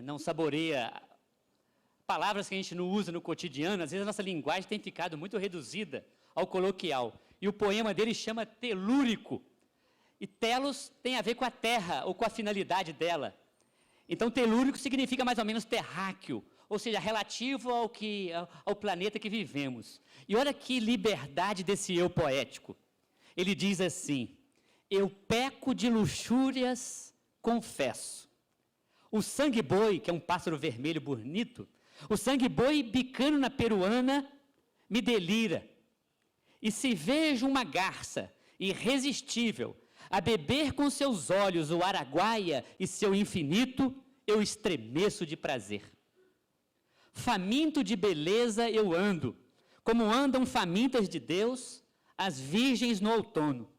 não saboreia palavras que a gente não usa no cotidiano. Às vezes a nossa linguagem tem ficado muito reduzida ao coloquial. E o poema dele chama Telúrico. E telos tem a ver com a terra, ou com a finalidade dela. Então, telúrico significa mais ou menos terráqueo, ou seja, relativo ao planeta que vivemos. E olha que liberdade desse eu poético. Ele diz assim: eu peco de luxúrias, confesso. O sangue-boi, que é um pássaro vermelho bonito, o sangue-boi bicando na peruana me delira. E se vejo uma garça irresistível a beber com seus olhos o araguaia e seu infinito, eu estremeço de prazer. Faminto de beleza eu ando, como andam famintas de Deus as virgens no outono.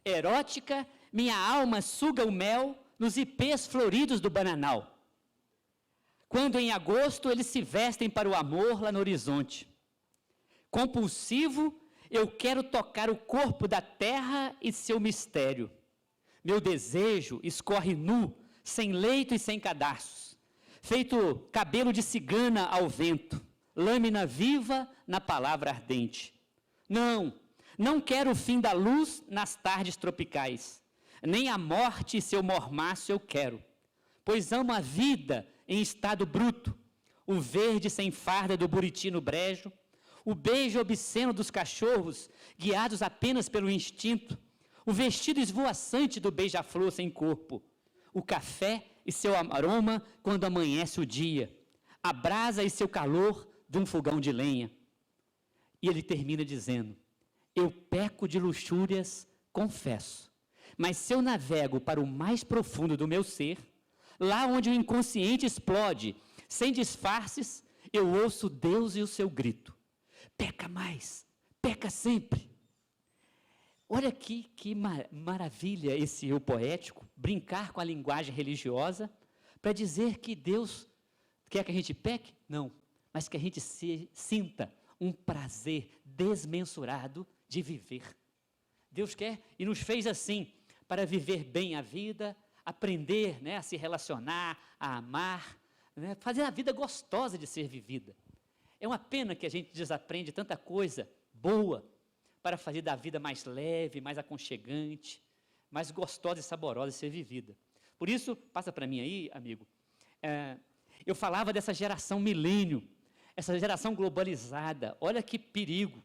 Erótica, minha alma suga o mel nos ipês floridos do bananal. Quando em agosto eles se vestem para o amor lá no horizonte. Compulsivo, eu quero tocar o corpo da terra e seu mistério. Meu desejo escorre nu, sem leito e sem cadarços, feito cabelo de cigana ao vento, lâmina viva na palavra ardente. Não quero o fim da luz nas tardes tropicais, nem a morte e seu mormaço eu quero, pois amo a vida em estado bruto, o verde sem farda do buriti no brejo, o beijo obsceno dos cachorros, guiados apenas pelo instinto, o vestido esvoaçante do beija-flor sem corpo, o café e seu aroma quando amanhece o dia, a brasa e seu calor de um fogão de lenha. E ele termina dizendo: eu peco de luxúrias, confesso, mas se eu navego para o mais profundo do meu ser, lá onde o inconsciente explode, sem disfarces, eu ouço Deus e o seu grito: peca mais, peca sempre. Olha aqui que maravilha esse eu poético, brincar com a linguagem religiosa, para dizer que Deus quer que a gente peque? Não, mas que a gente sinta um prazer desmensurado de viver. Deus quer e nos fez assim, para viver bem a vida, aprender, a se relacionar, a amar, fazer a vida gostosa de ser vivida. É uma pena que a gente desaprende tanta coisa boa para fazer da vida mais leve, mais aconchegante, mais gostosa e saborosa de ser vivida. Por isso, passa para mim aí, amigo, eu falava dessa geração milênio, essa geração globalizada. Olha que perigo.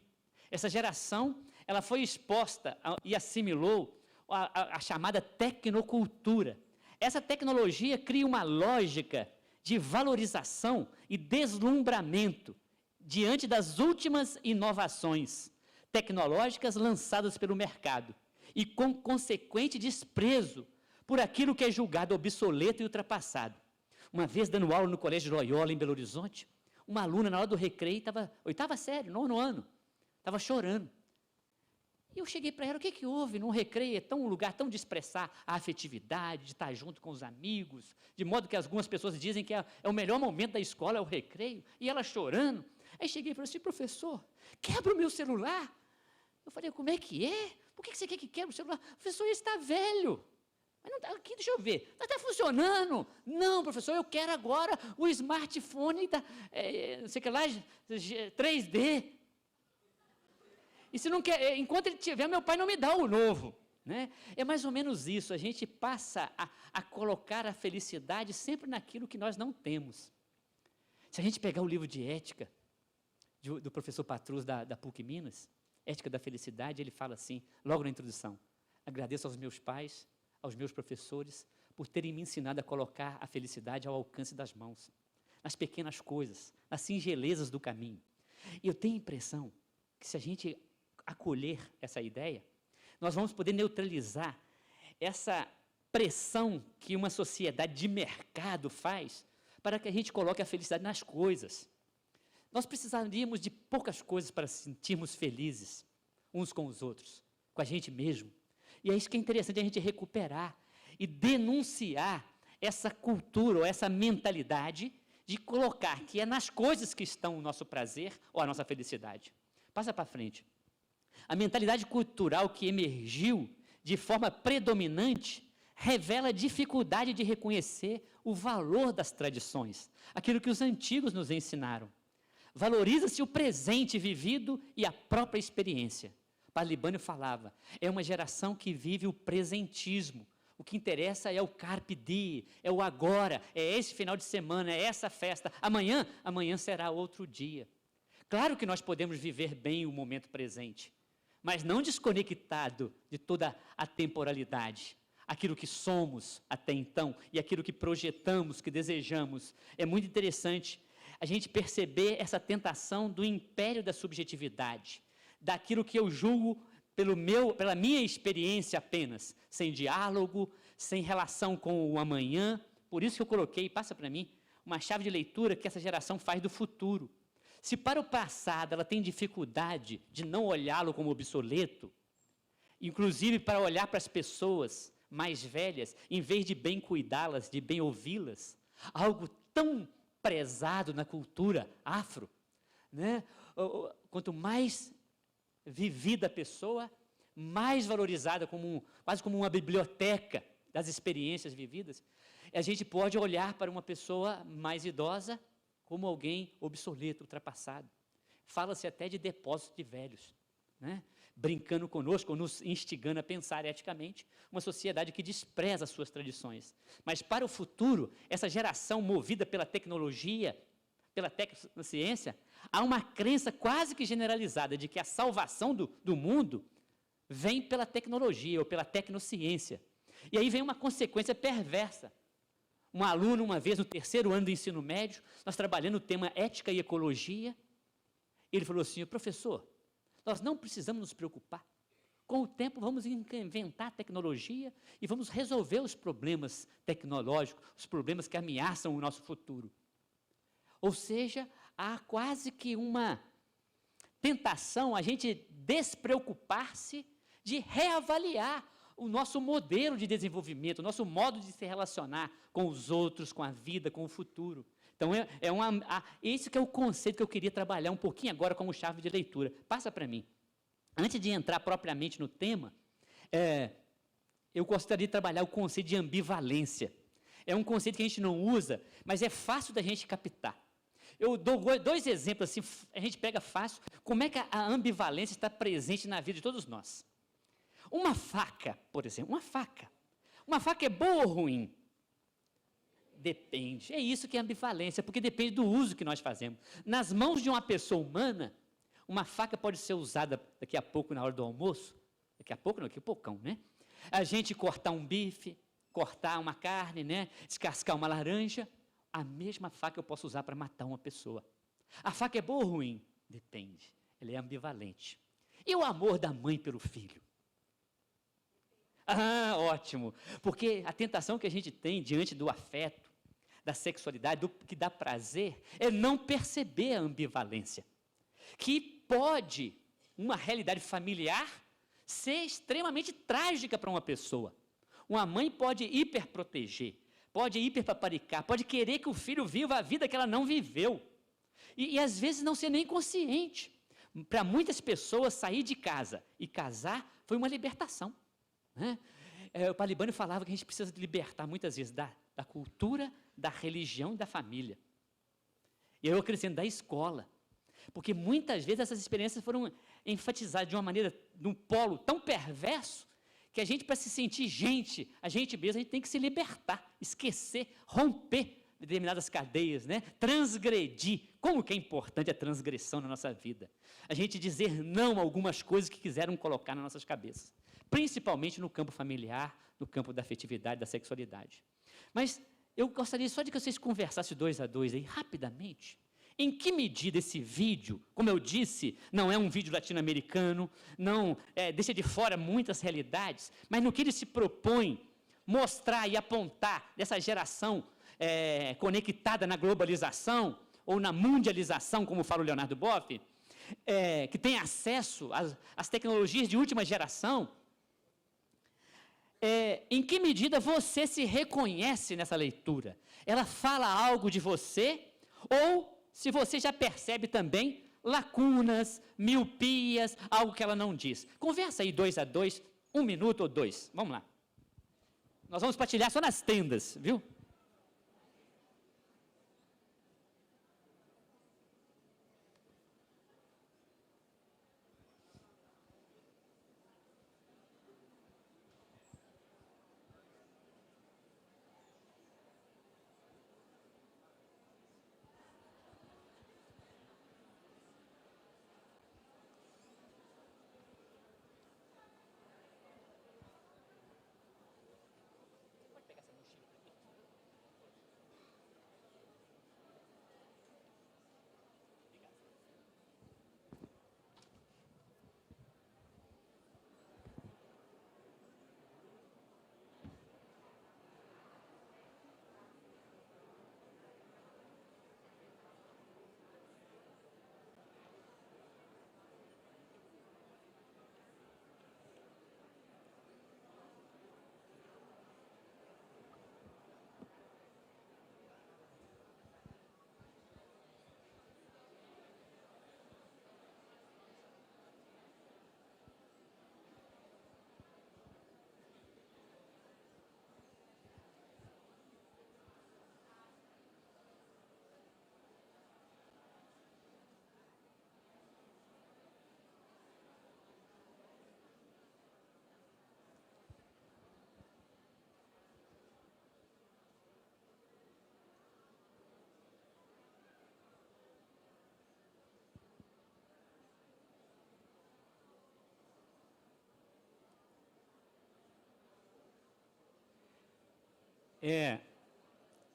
Essa geração, ela foi exposta e assimilou a chamada tecnocultura. Essa tecnologia cria uma lógica de valorização e deslumbramento diante das últimas inovações tecnológicas lançadas pelo mercado e com consequente desprezo por aquilo que é julgado obsoleto e ultrapassado. Uma vez, dando aula no Colégio Loyola, em Belo Horizonte, uma aluna, na hora do recreio, estava, 8ª série, 9º ano, estava chorando. E eu cheguei para ela: o que houve? Num recreio é um lugar tão de expressar a afetividade, de estar junto com os amigos, de modo que algumas pessoas dizem que é o melhor momento da escola, é o recreio, e ela chorando. Aí cheguei e falei assim: professor, quebra o meu celular. Eu falei: como é que é? Por que você quer que quebre o celular? Professor, ele está velho. Mas não tá, aqui, deixa eu ver, está funcionando. Não, professor, eu quero agora o smartphone, não sei o que lá, 3D. E se não quer, enquanto ele tiver, meu pai não me dá o novo. É mais ou menos isso, a gente passa a colocar a felicidade sempre naquilo que nós não temos. Se a gente pegar o livro de ética do professor Patrus da PUC Minas, Ética da Felicidade, ele fala assim, logo na introdução: agradeço aos meus pais, aos meus professores, por terem me ensinado a colocar a felicidade ao alcance das mãos, nas pequenas coisas, nas singelezas do caminho. E eu tenho a impressão que, se a gente acolher essa ideia, nós vamos poder neutralizar essa pressão que uma sociedade de mercado faz para que a gente coloque a felicidade nas coisas. Nós precisaríamos de poucas coisas para sentirmos felizes uns com os outros, com a gente mesmo. E é isso que é interessante a gente recuperar e denunciar essa cultura ou essa mentalidade de colocar que é nas coisas que estão o nosso prazer ou a nossa felicidade. Passa para frente. A mentalidade cultural que emergiu de forma predominante revela a dificuldade de reconhecer o valor das tradições, aquilo que os antigos nos ensinaram. Valoriza-se o presente vivido e a própria experiência. Paralibânio falava, é uma geração que vive o presentismo. O que interessa é o carpe diem, é o agora, é esse final de semana, é essa festa. Amanhã será outro dia. Claro que nós podemos viver bem o momento presente, mas não desconectado de toda a temporalidade. Aquilo que somos até então e aquilo que projetamos, que desejamos. É muito interessante a gente perceber essa tentação do império da subjetividade, daquilo que eu julgo pela minha experiência apenas, sem diálogo, sem relação com o amanhã. Por isso que eu coloquei, passa para mim, uma chave de leitura que essa geração faz do futuro. Se para o passado ela tem dificuldade de não olhá-lo como obsoleto, inclusive para olhar para as pessoas mais velhas, em vez de bem cuidá-las, de bem ouvi-las, algo tão prezado na cultura afro, né? Quanto mais vivida a pessoa, mais valorizada, quase como uma biblioteca das experiências vividas, a gente pode olhar para uma pessoa mais idosa como alguém obsoleto, ultrapassado. Fala-se até de depósito de velhos, né? Brincando conosco, ou nos instigando a pensar eticamente, uma sociedade que despreza as suas tradições. Mas para o futuro, essa geração movida pela tecnologia, pela tecnociência, há uma crença quase que generalizada de que a salvação do mundo vem pela tecnologia ou pela tecnociência. E aí vem uma consequência perversa. Um aluno, uma vez no 3º ano do ensino médio, nós trabalhando o tema ética e ecologia, ele falou assim: professor, nós não precisamos nos preocupar. Com o tempo vamos inventar tecnologia e vamos resolver os problemas tecnológicos, os problemas que ameaçam o nosso futuro. Ou seja, há quase que uma tentação a gente despreocupar-se de reavaliar o nosso modelo de desenvolvimento, o nosso modo de se relacionar com os outros, com a vida, com o futuro. Então, esse que é o conceito que eu queria trabalhar um pouquinho agora como chave de leitura. Passa para mim. Antes de entrar propriamente no tema, eu gostaria de trabalhar o conceito de ambivalência. É um conceito que a gente não usa, mas é fácil da gente captar. Eu dou 2 exemplos, assim, a gente pega fácil, como é que a ambivalência está presente na vida de todos nós. Uma faca, por exemplo, uma faca é boa ou ruim? Depende, é isso que é ambivalência, porque depende do uso que nós fazemos. Nas mãos de uma pessoa humana, uma faca pode ser usada daqui a pouco na hora do almoço, daqui a pouco não, daqui a poucão, né? A gente cortar um bife, cortar uma carne, né? Descascar uma laranja, a mesma faca eu posso usar para matar uma pessoa. A faca é boa ou ruim? Depende, ela é ambivalente. E o amor da mãe pelo filho? Ah, ótimo, porque a tentação que a gente tem diante do afeto, da sexualidade, do que dá prazer, é não perceber a ambivalência, que pode, uma realidade familiar, ser extremamente trágica para uma pessoa. Uma mãe pode hiperproteger, pode hiperpaparicar, pode querer que o filho viva a vida que ela não viveu, e às vezes não ser nem consciente. Para muitas pessoas, sair de casa e casar foi uma libertação, né? O Paralibânio falava que a gente precisa libertar muitas vezes da cultura, da religião e da família. E eu acrescento da escola, porque muitas vezes essas experiências foram enfatizadas de uma maneira, num polo tão perverso, que a gente, para se sentir a gente mesmo, a gente tem que se libertar, esquecer, romper determinadas cadeias, né? Transgredir como que é importante a transgressão na nossa vida. A gente dizer não a algumas coisas que quiseram colocar nas nossas cabeças, principalmente no campo familiar, no campo da afetividade, da sexualidade. Mas eu gostaria só de que vocês conversassem 2 a 2 aí, rapidamente. Em que medida esse vídeo, como eu disse, não é um vídeo latino-americano, não deixa de fora muitas realidades, mas no que ele se propõe mostrar e apontar dessa geração conectada na globalização ou na mundialização, como fala o Leonardo Boff, que tem acesso às tecnologias de última geração, em que medida você se reconhece nessa leitura? Ela fala algo de você ou se você já percebe também lacunas, miopias, algo que ela não diz? Conversa aí 2 a 2, 1 minuto ou 2. Vamos lá. Nós vamos partilhar só nas tendas, viu?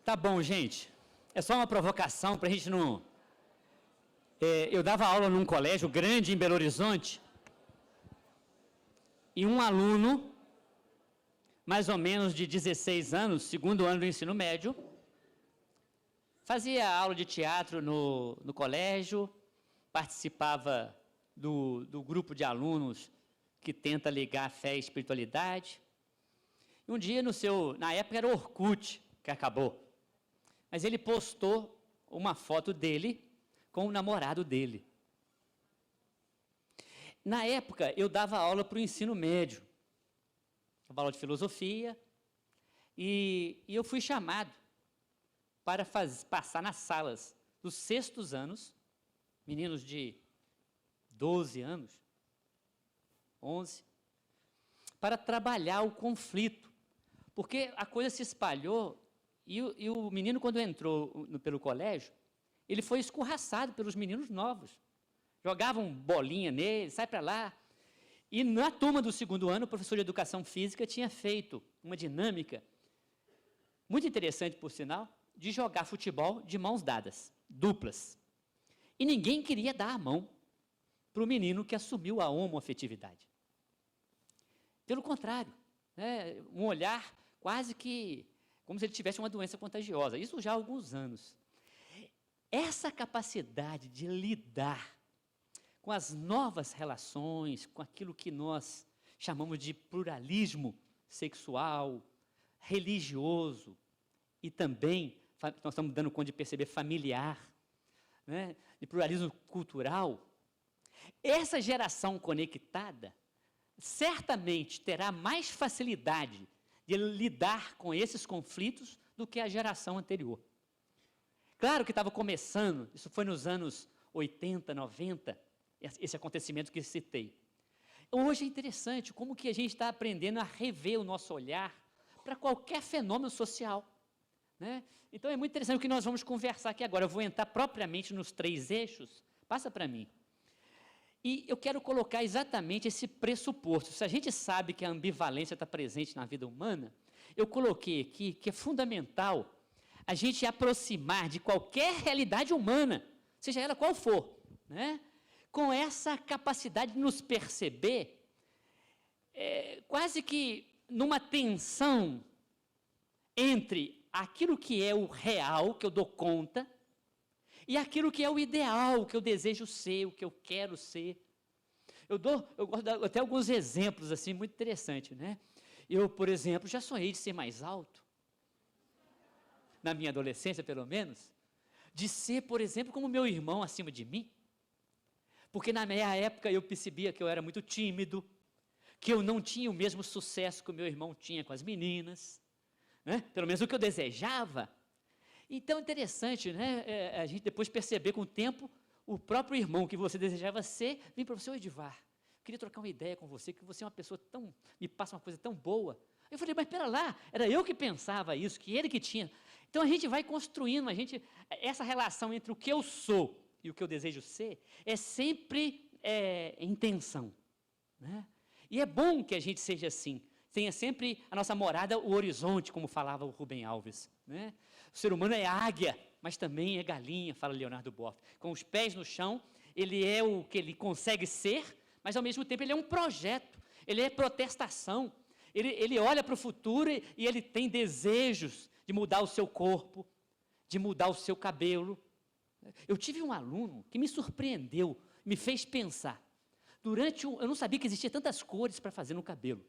Tá bom, gente. É só uma provocação para a gente não... eu dava aula num colégio grande em Belo Horizonte e um aluno, mais ou menos de 16 anos, segundo ano do ensino médio, fazia aula de teatro no colégio, participava do grupo de alunos que tenta ligar fé e espiritualidade. E um dia, na época era Orkut, que acabou, mas ele postou uma foto dele com o namorado dele. Na época, eu dava aula para o ensino médio, dava aula de filosofia, e eu fui chamado para passar nas salas dos 6º anos, meninos de 12 anos, 11, para trabalhar o conflito, porque a coisa se espalhou e o menino, quando entrou pelo colégio, ele foi escorraçado pelos meninos novos. Jogavam bolinha nele, sai para lá. E na turma do 2º ano, o professor de educação física tinha feito uma dinâmica, muito interessante, por sinal, de jogar futebol de mãos dadas, duplas. E ninguém queria dar a mão para o menino que assumiu a homoafetividade. Pelo contrário, um olhar quase que como se ele tivesse uma doença contagiosa. Isso já há alguns anos. Essa capacidade de lidar com as novas relações, com aquilo que nós chamamos de pluralismo sexual, religioso e também, nós estamos dando conta de perceber, familiar, de pluralismo cultural, essa geração conectada certamente terá mais facilidade de lidar com esses conflitos do que a geração anterior. Claro que estava começando, isso foi nos anos 80, 90, esse acontecimento que citei. Hoje é interessante como que a gente está aprendendo a rever o nosso olhar para qualquer fenômeno social. né? Então, é muito interessante o que nós vamos conversar aqui agora. Eu vou entrar propriamente nos 3 eixos. Passa para mim. E eu quero colocar exatamente esse pressuposto. Se a gente sabe que a ambivalência está presente na vida humana, eu coloquei aqui que é fundamental a gente aproximar de qualquer realidade humana, seja ela qual for, né? Com essa capacidade de nos perceber quase que numa tensão entre aquilo que é o real, que eu dou conta, e aquilo que é o ideal, que eu desejo ser, o que eu quero ser. Eu gosto de dar até alguns exemplos assim, muito interessantes, né? Eu, por exemplo, já sonhei de ser mais alto, na minha adolescência, pelo menos, de ser, por exemplo, como meu irmão acima de mim, porque na minha época eu percebia que eu era muito tímido, que eu não tinha o mesmo sucesso que o meu irmão tinha com as meninas, né? Pelo menos o que eu desejava. Então, é interessante, né? A gente depois perceber com o tempo, o próprio irmão que você desejava ser, vem para você: "Ô Edivar, eu queria trocar uma ideia com você, que você é uma pessoa tão, me passa uma coisa tão boa." Eu falei: "Mas espera lá, era eu que pensava isso, que ele que tinha." Então, a gente vai construindo, essa relação entre o que eu sou e o que eu desejo ser, é sempre em tensão, né? E é bom que a gente seja assim, tenha sempre a nossa morada, o horizonte, como falava o Rubem Alves, né? O ser humano é águia, mas também é galinha, fala Leonardo Boff. Com os pés no chão, ele é o que ele consegue ser, mas ao mesmo tempo ele é um projeto, ele é protestação, ele olha para o futuro e ele tem desejos de mudar o seu corpo, de mudar o seu cabelo. Eu tive um aluno que me surpreendeu, me fez pensar. Eu não sabia que existia tantas cores para fazer no cabelo.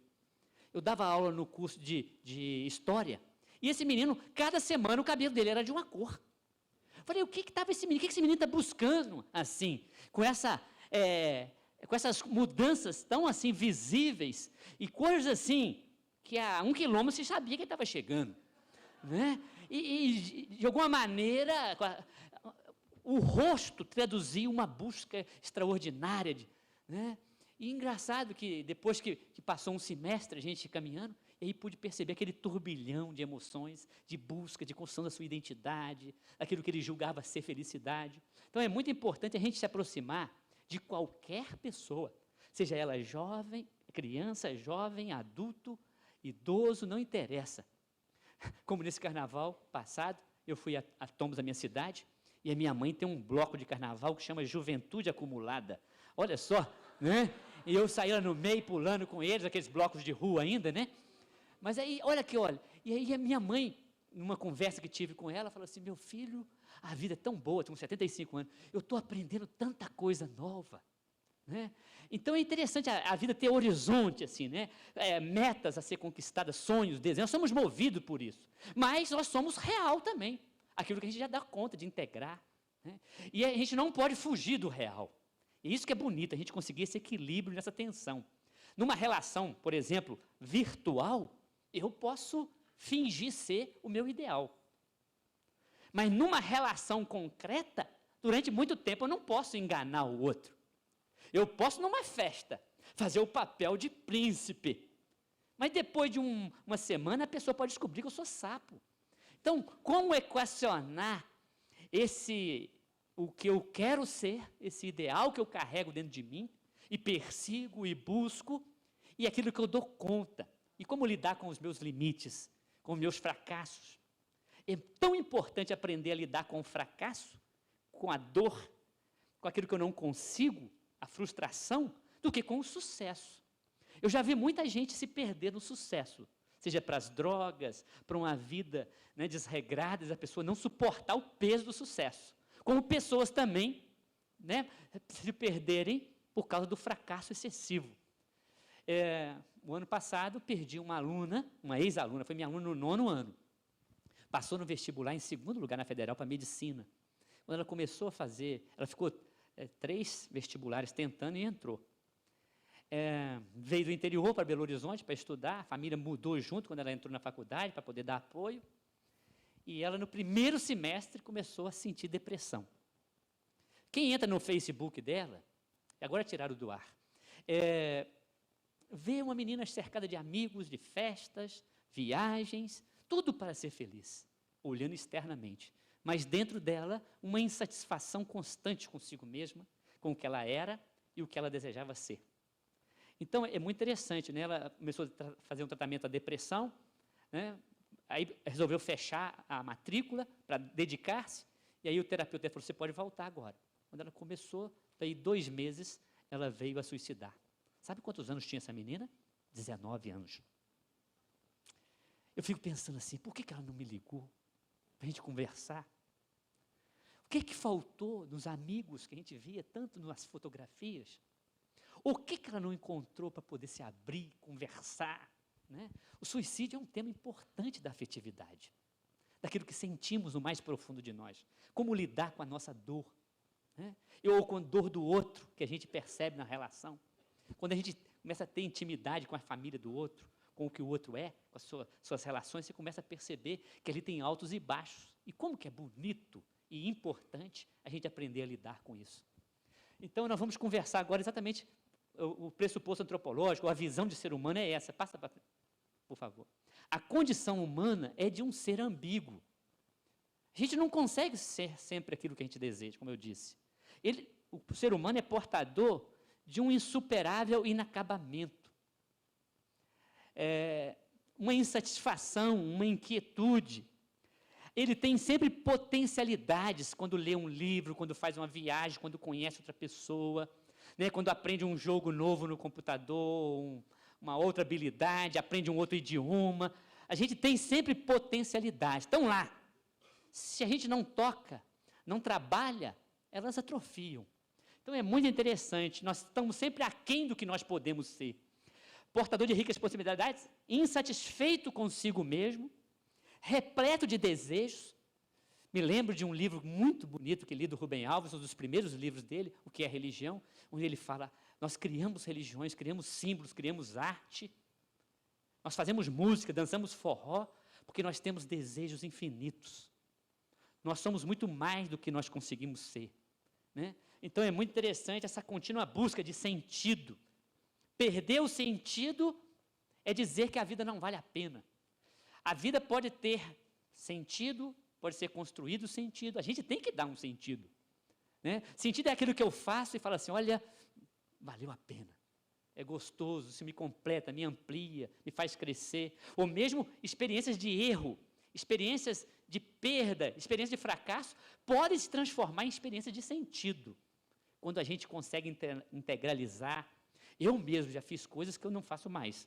Eu dava aula no curso de História, e esse menino, cada semana, o cabelo dele era de uma cor. Eu falei: o que estava esse menino? O que esse menino está buscando, assim, com essas mudanças tão, assim, visíveis, e cores, assim, que a 1 quilômetro você sabia que ele estava chegando, né? E, de alguma maneira, o rosto traduzia uma busca extraordinária, né? E engraçado que depois que passou um semestre, a gente caminhando, e aí pude perceber aquele turbilhão de emoções, de busca, de construção da sua identidade, aquilo que ele julgava ser felicidade. Então, é muito importante a gente se aproximar de qualquer pessoa, seja ela jovem, criança, jovem, adulto, idoso, não interessa. Como nesse carnaval passado, eu fui a Tombos, da minha cidade, e a minha mãe tem um bloco de carnaval que chama Juventude Acumulada. Olha só, né? E eu saí lá no meio, pulando com eles, aqueles blocos de rua ainda, né? Mas aí, olha, e aí a minha mãe, numa conversa que tive com ela, falou assim: "Meu filho, a vida é tão boa, tenho 75 anos, eu estou aprendendo tanta coisa nova." Né? Então, é interessante a vida ter horizonte, assim, né? Metas a ser conquistadas, sonhos, desejos, nós somos movidos por isso. Mas nós somos real também, aquilo que a gente já dá conta de integrar, né? E a gente não pode fugir do real. E isso que é bonito, a gente conseguir esse equilíbrio nessa tensão. Numa relação, por exemplo, virtual, eu posso fingir ser o meu ideal. Mas numa relação concreta, durante muito tempo eu não posso enganar o outro. Eu posso, numa festa, fazer o papel de príncipe. Mas depois de uma semana, a pessoa pode descobrir que eu sou sapo. Então, como equacionar o que eu quero ser, esse ideal que eu carrego dentro de mim, e persigo e busco, e aquilo que eu dou conta, e como lidar com os meus limites, com os meus fracassos. É tão importante aprender a lidar com o fracasso, com a dor, com aquilo que eu não consigo, a frustração, do que com o sucesso. Eu já vi muita gente se perder no sucesso, seja para as drogas, para uma vida, né, desregrada, a pessoa não suportar o peso do sucesso. Como pessoas também, né, se perderem por causa do fracasso excessivo. O ano passado, perdi uma aluna, uma ex-aluna, foi minha aluna no 9º ano. Passou no vestibular em 2º lugar na Federal para Medicina. Quando ela começou a fazer, ela ficou 3 vestibulares tentando e entrou. Veio do interior para Belo Horizonte para estudar, a família mudou junto quando ela entrou na faculdade para poder dar apoio. E ela, no 1º semestre, começou a sentir depressão. Quem entra no Facebook dela, agora tiraram do ar, vê uma menina cercada de amigos, de festas, viagens, tudo para ser feliz. olhando externamente, mas dentro dela uma insatisfação constante consigo mesma, com o que ela era e o que ela desejava ser. Então, é muito interessante, né? Ela começou a fazer um tratamento da depressão, né? Aí resolveu fechar a matrícula para dedicar-se, e aí o terapeuta falou, você pode voltar agora. Quando ela começou, daí 2 meses, ela veio a suicidar. Sabe quantos anos tinha essa menina? 19 anos. Eu fico pensando assim, por que ela não me ligou para a gente conversar? O que faltou nos amigos que a gente via tanto nas fotografias? O que ela não encontrou para poder se abrir, conversar? Né? O suicídio é um tema importante da afetividade, daquilo que sentimos no mais profundo de nós. Como lidar com a nossa dor, né? Ou com a dor do outro, que a gente percebe na relação. Quando a gente começa a ter intimidade com a família do outro, com o que o outro é, com as suas relações, você começa a perceber que ali tem altos e baixos. E como que é bonito e importante a gente aprender a lidar com isso. Então, nós vamos conversar agora exatamente o pressuposto antropológico, a visão de ser humano é essa. Passa para frente, por favor. A condição humana é de um ser ambíguo. A gente não consegue ser sempre aquilo que a gente deseja, como eu disse. O ser humano é portador de um insuperável inacabamento. Uma insatisfação, uma inquietude. Ele tem sempre potencialidades quando lê um livro, quando faz uma viagem, quando conhece outra pessoa, né, quando aprende um jogo novo no computador, uma outra habilidade, aprende um outro idioma. A gente tem sempre potencialidades. Estão lá. Se a gente não toca, não trabalha, elas atrofiam. Então é muito interessante, nós estamos sempre aquém do que nós podemos ser. Portador de ricas possibilidades, insatisfeito consigo mesmo, repleto de desejos. Me lembro de um livro muito bonito que li do Rubem Alves, um dos primeiros livros dele, O que é Religião, onde ele fala, nós criamos religiões, criamos símbolos, criamos arte, nós fazemos música, dançamos forró, porque nós temos desejos infinitos. Nós somos muito mais do que nós conseguimos ser, né? Então é muito interessante essa contínua busca de sentido. Perder o sentido é dizer que a vida não vale a pena. A vida pode ter sentido, pode ser construído sentido, a gente tem que dar um sentido, né? Sentido é aquilo que eu faço e falo assim, olha, valeu a pena, é gostoso, isso me completa, me amplia, me faz crescer. Ou mesmo experiências de erro, experiências de perda, experiências de fracasso, podem se transformar em experiências de sentido, quando a gente consegue integralizar. Eu mesmo já fiz coisas que eu não faço mais.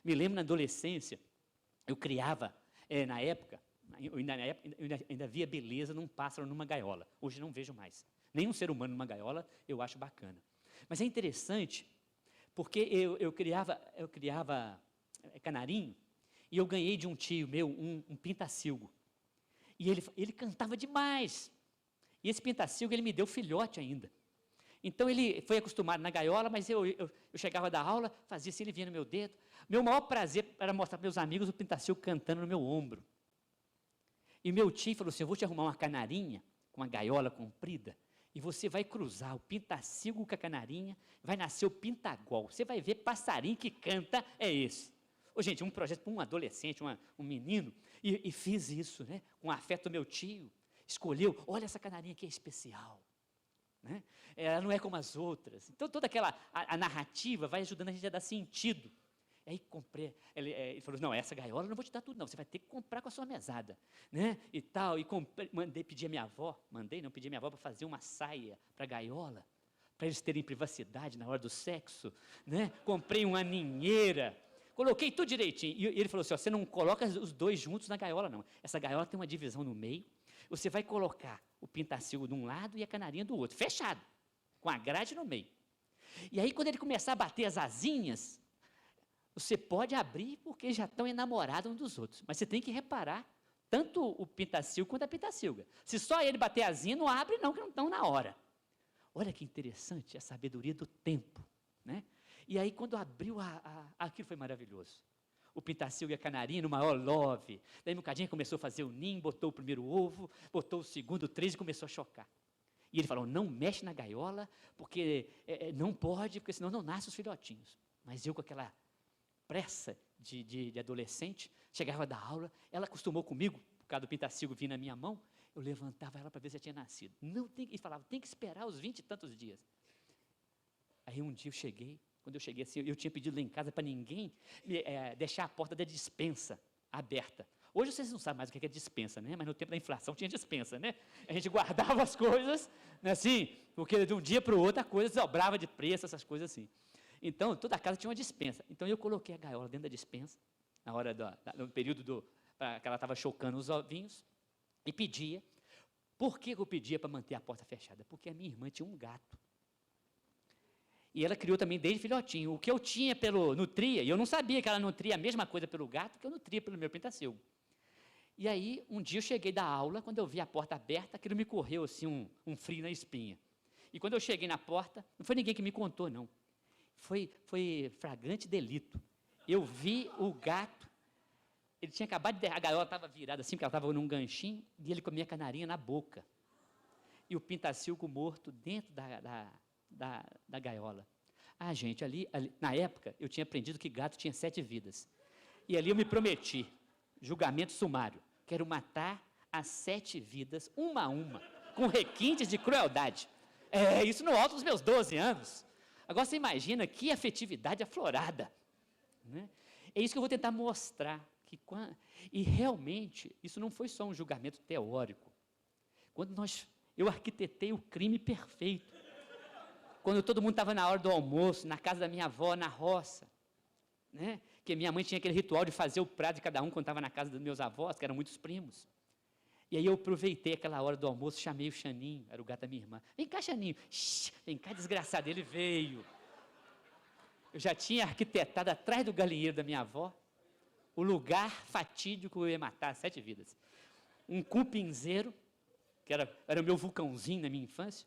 Me lembro na adolescência, eu criava, na época, eu ainda via beleza num pássaro numa gaiola. Hoje não vejo mais. Nenhum ser humano numa gaiola eu acho bacana. Mas é interessante, porque eu criava canarinho, e eu ganhei de um tio meu um pintacilgo. E ele cantava demais. E esse pintacilgo ele me deu filhote ainda. Então ele foi acostumado na gaiola, mas eu chegava da aula, fazia assim, ele vinha no meu dedo. Meu maior prazer era mostrar para meus amigos o pintacilgo cantando no meu ombro. E meu tio falou assim, eu vou te arrumar uma canarinha, com uma gaiola comprida, e você vai cruzar o pintacilgo com a canarinha, vai nascer o pintagol. Você vai ver passarinho que canta, é esse. Ô, gente, um projeto para um adolescente, um menino, e fiz isso, né, com o afeto do meu tio. Escolheu, olha essa canarinha que é especial. Né? Ela não é como as outras. Então, toda a narrativa vai ajudando a gente a dar sentido. E aí comprei, ele falou, não, essa gaiola eu não vou te dar tudo não, você vai ter que comprar com a sua mesada, né, e tal, e comprei, pedi a minha avó para fazer uma saia para a gaiola, para eles terem privacidade na hora do sexo, né, comprei uma ninheira, coloquei tudo direitinho, e ele falou assim, ó, você não coloca os dois juntos na gaiola não, essa gaiola tem uma divisão no meio, você vai colocar o pintacilgo de um lado e a canarinha do outro, fechado, com a grade no meio, e aí quando ele começar a bater as asinhas, você pode abrir porque já estão enamorados uns dos outros. Mas você tem que reparar, tanto o pintacilgo quanto a pintacilga. Se só ele bater a asinha, não abre não, que não estão na hora. Olha que interessante a sabedoria do tempo, né? E aí, quando abriu, aquilo foi maravilhoso. O pintacilgo e a canarinha no maior love. Daí, um bocadinho começou a fazer o ninho, botou o primeiro ovo, botou o segundo, o 3 e começou a chocar. E ele falou, não mexe na gaiola, porque não pode, porque senão não nascem os filhotinhos. Mas eu, com aquela pressa de adolescente, chegava da aula, ela acostumou comigo, por causa do pintacilgo vir na minha mão, eu levantava ela para ver se já tinha nascido. Não tem, e falava, tem que esperar os 20 e tantos dias. Aí um dia eu cheguei, quando eu cheguei assim, eu tinha pedido lá em casa para ninguém deixar a porta da despensa aberta. Hoje vocês não sabem mais o que é despensa, né? Mas no tempo da inflação tinha despensa, né? A gente guardava as coisas, né, assim, porque de um dia para o outro a coisa dobrava de preço, essas coisas assim. Então, toda a casa tinha uma despensa. Então, eu coloquei a gaiola dentro da despensa, na hora no período que ela estava chocando os ovinhos, e pedia. Por que eu pedia para manter a porta fechada? Porque a minha irmã tinha um gato. E ela criou também desde filhotinho. O que eu tinha nutria, e eu não sabia que ela nutria a mesma coisa pelo gato que eu nutria pelo meu pintacilgo. E aí, um dia eu cheguei da aula, quando eu vi a porta aberta, aquilo me correu assim, um frio na espinha. E quando eu cheguei na porta, não foi ninguém que me contou, não. Foi flagrante delito. Eu vi o gato, ele tinha acabado de... A gaiola estava virada assim, porque ela estava num ganchinho, e ele comia canarinha na boca. E o pintacilgo morto dentro da gaiola. Ah, gente, ali, na época, eu tinha aprendido que gato tinha 7 vidas. E ali eu me prometi, julgamento sumário, quero matar as 7 vidas, uma a uma, com requintes de crueldade. Isso no alto dos meus 12 anos. Agora você imagina que afetividade aflorada, né? É isso que eu vou tentar mostrar. E realmente, isso não foi só um julgamento teórico. Eu arquitetei o crime perfeito. Quando todo mundo estava na hora do almoço, na casa da minha avó, na roça, né? Que minha mãe tinha aquele ritual de fazer o prato de cada um quando estava na casa dos meus avós, que eram muitos primos. E aí eu aproveitei aquela hora do almoço, chamei o Xaninho, era o gato da minha irmã. Vem cá, Xaninho. Shhh, vem cá, desgraçado. Ele veio. Eu já tinha arquitetado atrás do galinheiro da minha avó o lugar fatídico que eu ia matar 7 vidas. Um cupinzeiro, que era o meu vulcãozinho na minha infância,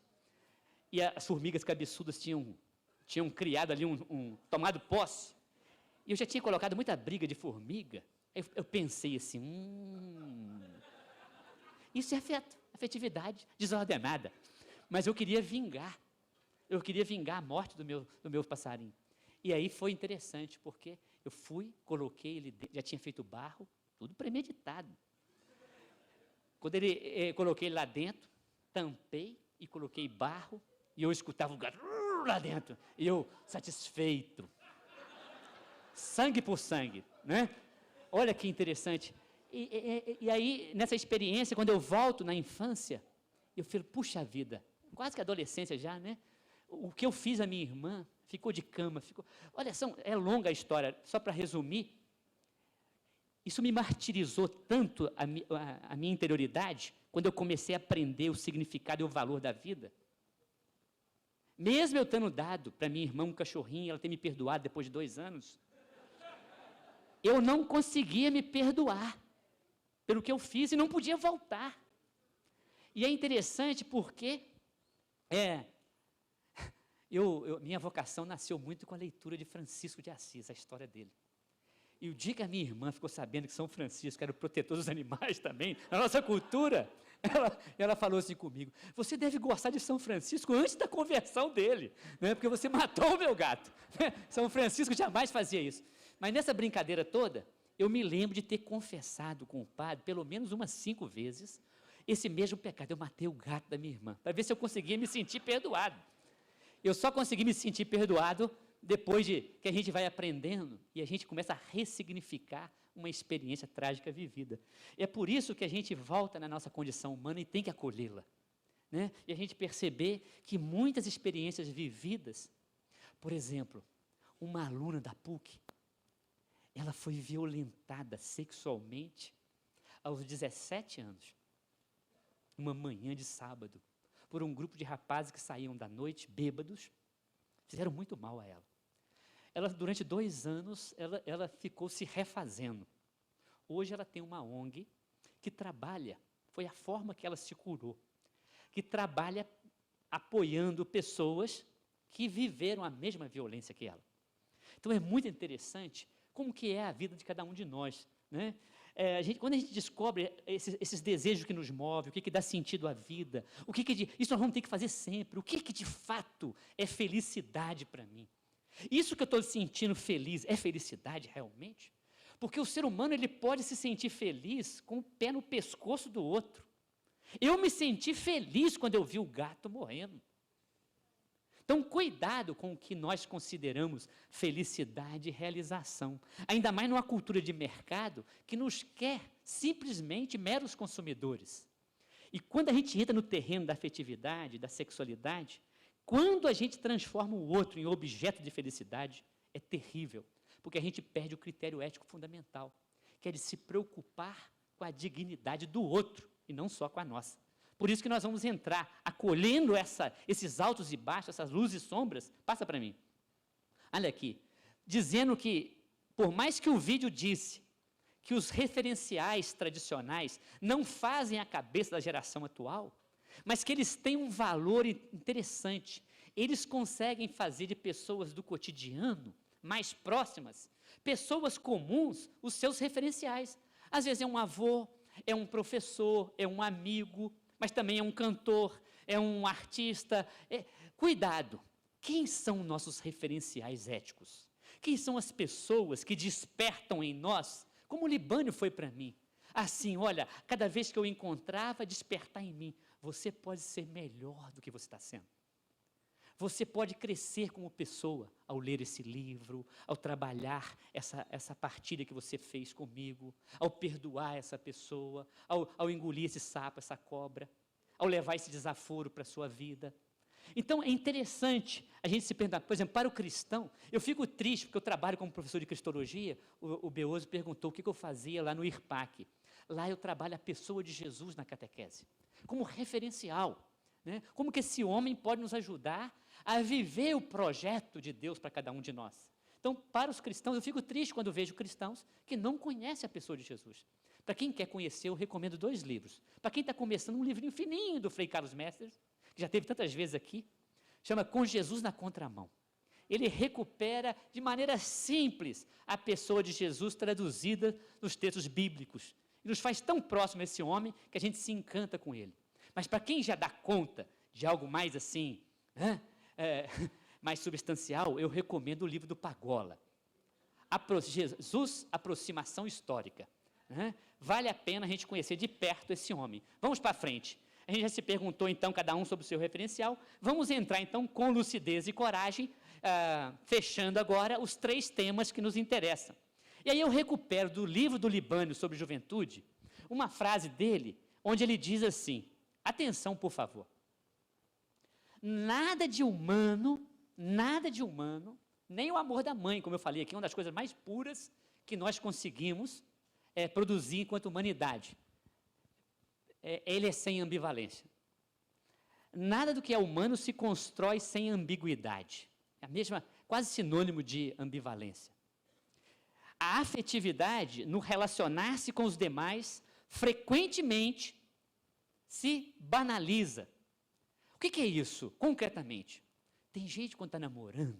e as formigas cabeçudas tinham criado ali tomado posse. E eu já tinha colocado muita briga de formiga. Eu pensei assim, isso é afetividade desordenada. Mas eu queria vingar. Eu queria vingar a morte do meu passarinho. E aí foi interessante, porque eu coloquei ele dentro, já tinha feito barro, tudo premeditado. Quando coloquei ele lá dentro, tampei e coloquei barro, e eu escutava o gato lá dentro, e eu satisfeito. Sangue por sangue, né? Olha que interessante. E aí, nessa experiência, quando eu volto na infância, eu falo, puxa vida, quase que adolescência já, né? O que eu fiz à minha irmã, ficou de cama, Olha, é longa a história, só para resumir, isso me martirizou tanto a minha interioridade, quando eu comecei a aprender o significado e o valor da vida. Mesmo eu tendo dado para minha irmã um cachorrinho, ela ter me perdoado depois de 2 anos, eu não conseguia me perdoar pelo que eu fiz e não podia voltar. E é interessante porque minha vocação nasceu muito com a leitura de Francisco de Assis, a história dele. E o dia que a minha irmã ficou sabendo que São Francisco era o protetor dos animais também, na nossa cultura, ela falou assim comigo, você deve gostar de São Francisco antes da conversão dele, né? Porque você matou o meu gato. São Francisco jamais fazia isso. Mas nessa brincadeira toda, eu me lembro de ter confessado com o padre, pelo menos umas 5 vezes, esse mesmo pecado. Eu matei o gato da minha irmã, para ver se eu conseguia me sentir perdoado. Eu só consegui me sentir perdoado depois de que a gente vai aprendendo e a gente começa a ressignificar uma experiência trágica vivida. É por isso que a gente volta na nossa condição humana e tem que acolhê-la, né? E a gente perceber que muitas experiências vividas, por exemplo, uma aluna da PUC, ela foi violentada sexualmente aos 17 anos, uma manhã de sábado, por um grupo de rapazes que saíam da noite, bêbados, fizeram muito mal a ela. Ela, durante 2 anos, ela ficou se refazendo. Hoje ela tem uma ONG que trabalha, foi a forma que ela se curou, que trabalha apoiando pessoas que viveram a mesma violência que ela. Então é muito interessante como que é a vida de cada um de nós, né? Quando a gente descobre esses desejos que nos movem, o que dá sentido à vida, isso nós vamos ter que fazer sempre, o que de fato é felicidade para mim. Isso que eu estou sentindo feliz, é felicidade realmente? Porque o ser humano ele pode se sentir feliz com o pé no pescoço do outro. Eu me senti feliz quando eu vi o gato morrendo. Então, cuidado com o que nós consideramos felicidade e realização. Ainda mais numa cultura de mercado que nos quer simplesmente meros consumidores. E quando a gente entra no terreno da afetividade, da sexualidade, quando a gente transforma o outro em objeto de felicidade, é terrível, porque a gente perde o critério ético fundamental, que é de se preocupar com a dignidade do outro, e não só com a nossa. Por isso que nós vamos entrar acolhendo esses altos e baixos, essas luzes e sombras. Passa para mim. Olha aqui. Dizendo que, por mais que o vídeo disse que os referenciais tradicionais não fazem a cabeça da geração atual, mas que eles têm um valor interessante. Eles conseguem fazer de pessoas do cotidiano, mais próximas, pessoas comuns, os seus referenciais. Às vezes é um avô, é um professor, é um amigo, mas também é um cantor, é um artista. Cuidado, quem são nossos referenciais éticos? Quem são as pessoas que despertam em nós, como o Libânio foi para mim? Assim, olha, cada vez que eu encontrava, despertar em mim, você pode ser melhor do que você está sendo. Você pode crescer como pessoa ao ler esse livro, ao trabalhar essa partilha que você fez comigo, ao perdoar essa pessoa, ao engolir esse sapo, essa cobra, ao levar esse desaforo para a sua vida. Então, é interessante a gente se perguntar, por exemplo, para o cristão, eu fico triste porque eu trabalho como professor de cristologia, o Beoso perguntou o que eu fazia lá no IRPAC. Lá eu trabalho a pessoa de Jesus na catequese, como referencial. Né? Como que esse homem pode nos ajudar a viver o projeto de Deus para cada um de nós? Então, para os cristãos, eu fico triste quando vejo cristãos que não conhecem a pessoa de Jesus. Para quem quer conhecer, eu recomendo 2 livros. Para quem está começando, um livrinho fininho do Frei Carlos Mesters, que já teve tantas vezes aqui, chama Com Jesus na Contramão. Ele recupera de maneira simples a pessoa de Jesus traduzida nos textos bíblicos. E nos faz tão próximo a esse homem que a gente se encanta com ele. Mas para quem já dá conta de algo mais assim, mais substancial, eu recomendo o livro do Pagola. Jesus, Aproximação Histórica. Vale a pena a gente conhecer de perto esse homem. Vamos para frente. A gente já se perguntou, então, cada um sobre o seu referencial. Vamos entrar, então, com lucidez e coragem, fechando agora os 3 temas que nos interessam. E aí eu recupero do livro do Libânio sobre juventude, uma frase dele, onde ele diz assim, atenção, por favor. Nada de humano, nem o amor da mãe, como eu falei aqui, uma das coisas mais puras que nós conseguimos produzir enquanto humanidade. Ele é sem ambivalência. Nada do que é humano se constrói sem ambiguidade. É a mesma, quase sinônimo de ambivalência. A afetividade, no relacionar-se com os demais, frequentemente se banaliza. O que é isso, concretamente? Tem gente quando está namorando,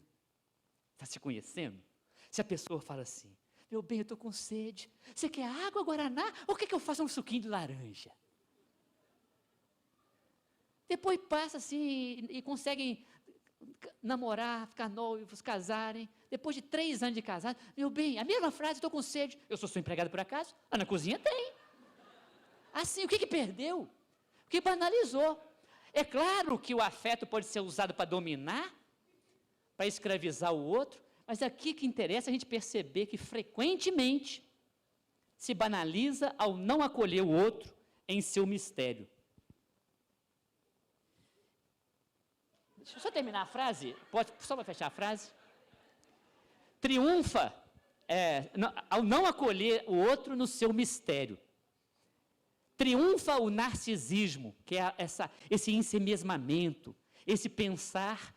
está se conhecendo, se a pessoa fala assim, meu bem, eu estou com sede, você quer água, guaraná, ou quer que eu faça um suquinho de laranja? Depois passa assim e conseguem namorar, ficar noivos, casarem, depois de 3 anos de casado, meu bem, a mesma frase, estou com sede, eu sou sua empregada por acaso? Ah, na cozinha tem. Assim, o que perdeu? O que banalizou? É claro que o afeto pode ser usado para dominar, para escravizar o outro, mas aqui que interessa a gente perceber que frequentemente se banaliza ao não acolher o outro em seu mistério. Deixa eu só terminar a frase, pode, só para fechar a frase. Triunfa ao não acolher o outro no seu mistério. Triunfa o narcisismo, que é esse ensimesmamento, esse pensar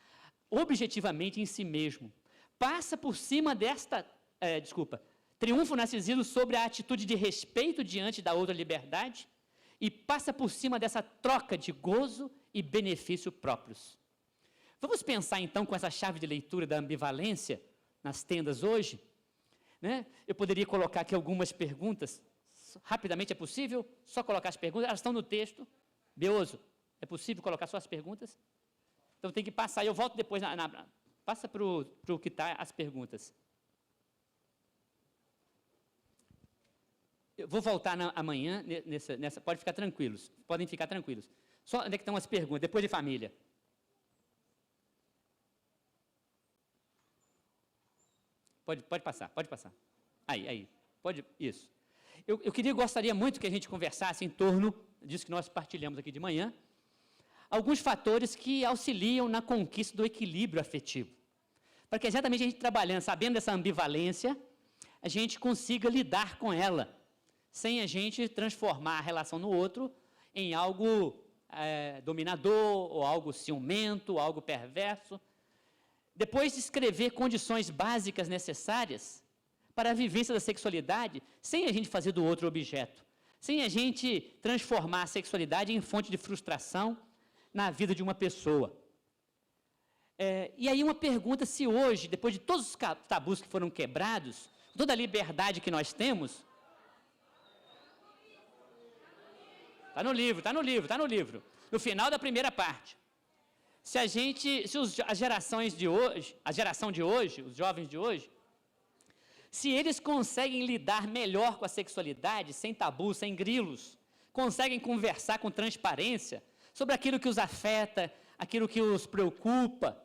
objetivamente em si mesmo. Passa por cima triunfa o narcisismo sobre a atitude de respeito diante da outra liberdade e passa por cima dessa troca de gozo e benefício próprios. Vamos pensar então com essa chave de leitura da ambivalência nas tendas hoje? Né? Eu poderia colocar aqui algumas perguntas. Rapidamente, é possível? Só colocar as perguntas? Elas estão no texto. Beoso, é possível colocar só as perguntas? Então tem que passar, eu volto depois, passa para o que está as perguntas. Eu vou voltar amanhã, pode ficar tranquilos, podem ficar tranquilos. Só onde é que estão as perguntas, depois de família. Pode passar. Aí, pode, isso. Eu gostaria muito que a gente conversasse em torno disso que nós partilhamos aqui de manhã, alguns fatores que auxiliam na conquista do equilíbrio afetivo. Para que exatamente a gente trabalhando, sabendo dessa ambivalência, a gente consiga lidar com ela, sem a gente transformar a relação no outro em algo dominador, ou algo ciumento, ou algo perverso. Depois de escrever condições básicas necessárias para a vivência da sexualidade, sem a gente fazer do outro objeto, sem a gente transformar a sexualidade em fonte de frustração na vida de uma pessoa. E aí uma pergunta, se hoje, depois de todos os tabus que foram quebrados, toda a liberdade que nós temos... Está no livro. No final da primeira parte. A geração de hoje, os jovens de hoje, se eles conseguem lidar melhor com a sexualidade, sem tabu, sem grilos, conseguem conversar com transparência sobre aquilo que os afeta, aquilo que os preocupa.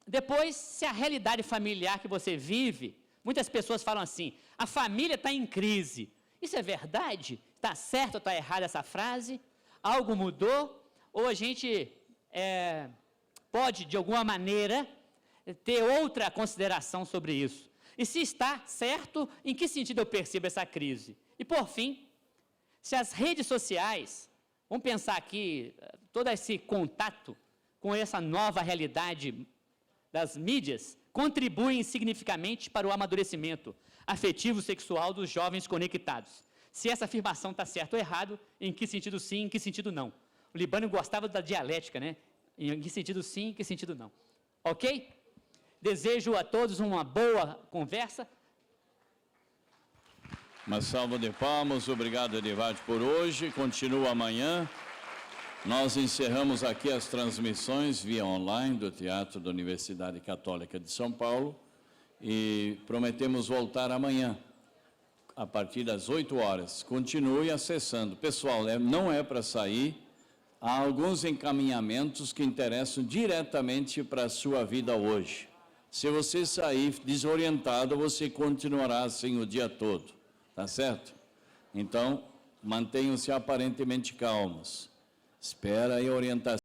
Depois, se a realidade familiar que você vive, muitas pessoas falam assim, a família está em crise. Isso é verdade? Está certo ou está errada essa frase? Algo mudou? Ou a gente pode, de alguma maneira, ter outra consideração sobre isso? E se está certo, em que sentido eu percebo essa crise? E, por fim, se as redes sociais, vamos pensar aqui, todo esse contato com essa nova realidade das mídias, contribuem significativamente para o amadurecimento afetivo sexual dos jovens conectados. Se essa afirmação está certa ou errado, em que sentido sim, em que sentido não. O Libânio gostava da dialética, né? Em que sentido sim, em que sentido não. Ok? Desejo a todos uma boa conversa. Uma salva de palmas, obrigado, Edivaldo, por hoje. Continua amanhã. Nós encerramos aqui as transmissões via online do Teatro da Universidade Católica de São Paulo e prometemos voltar amanhã, a partir das 8 horas. Continue acessando. Pessoal, não é para sair. Há alguns encaminhamentos que interessam diretamente para a sua vida hoje. Se você sair desorientado, você continuará assim o dia todo. Tá certo? Então, mantenham-se aparentemente calmos. Espera aí a orientação.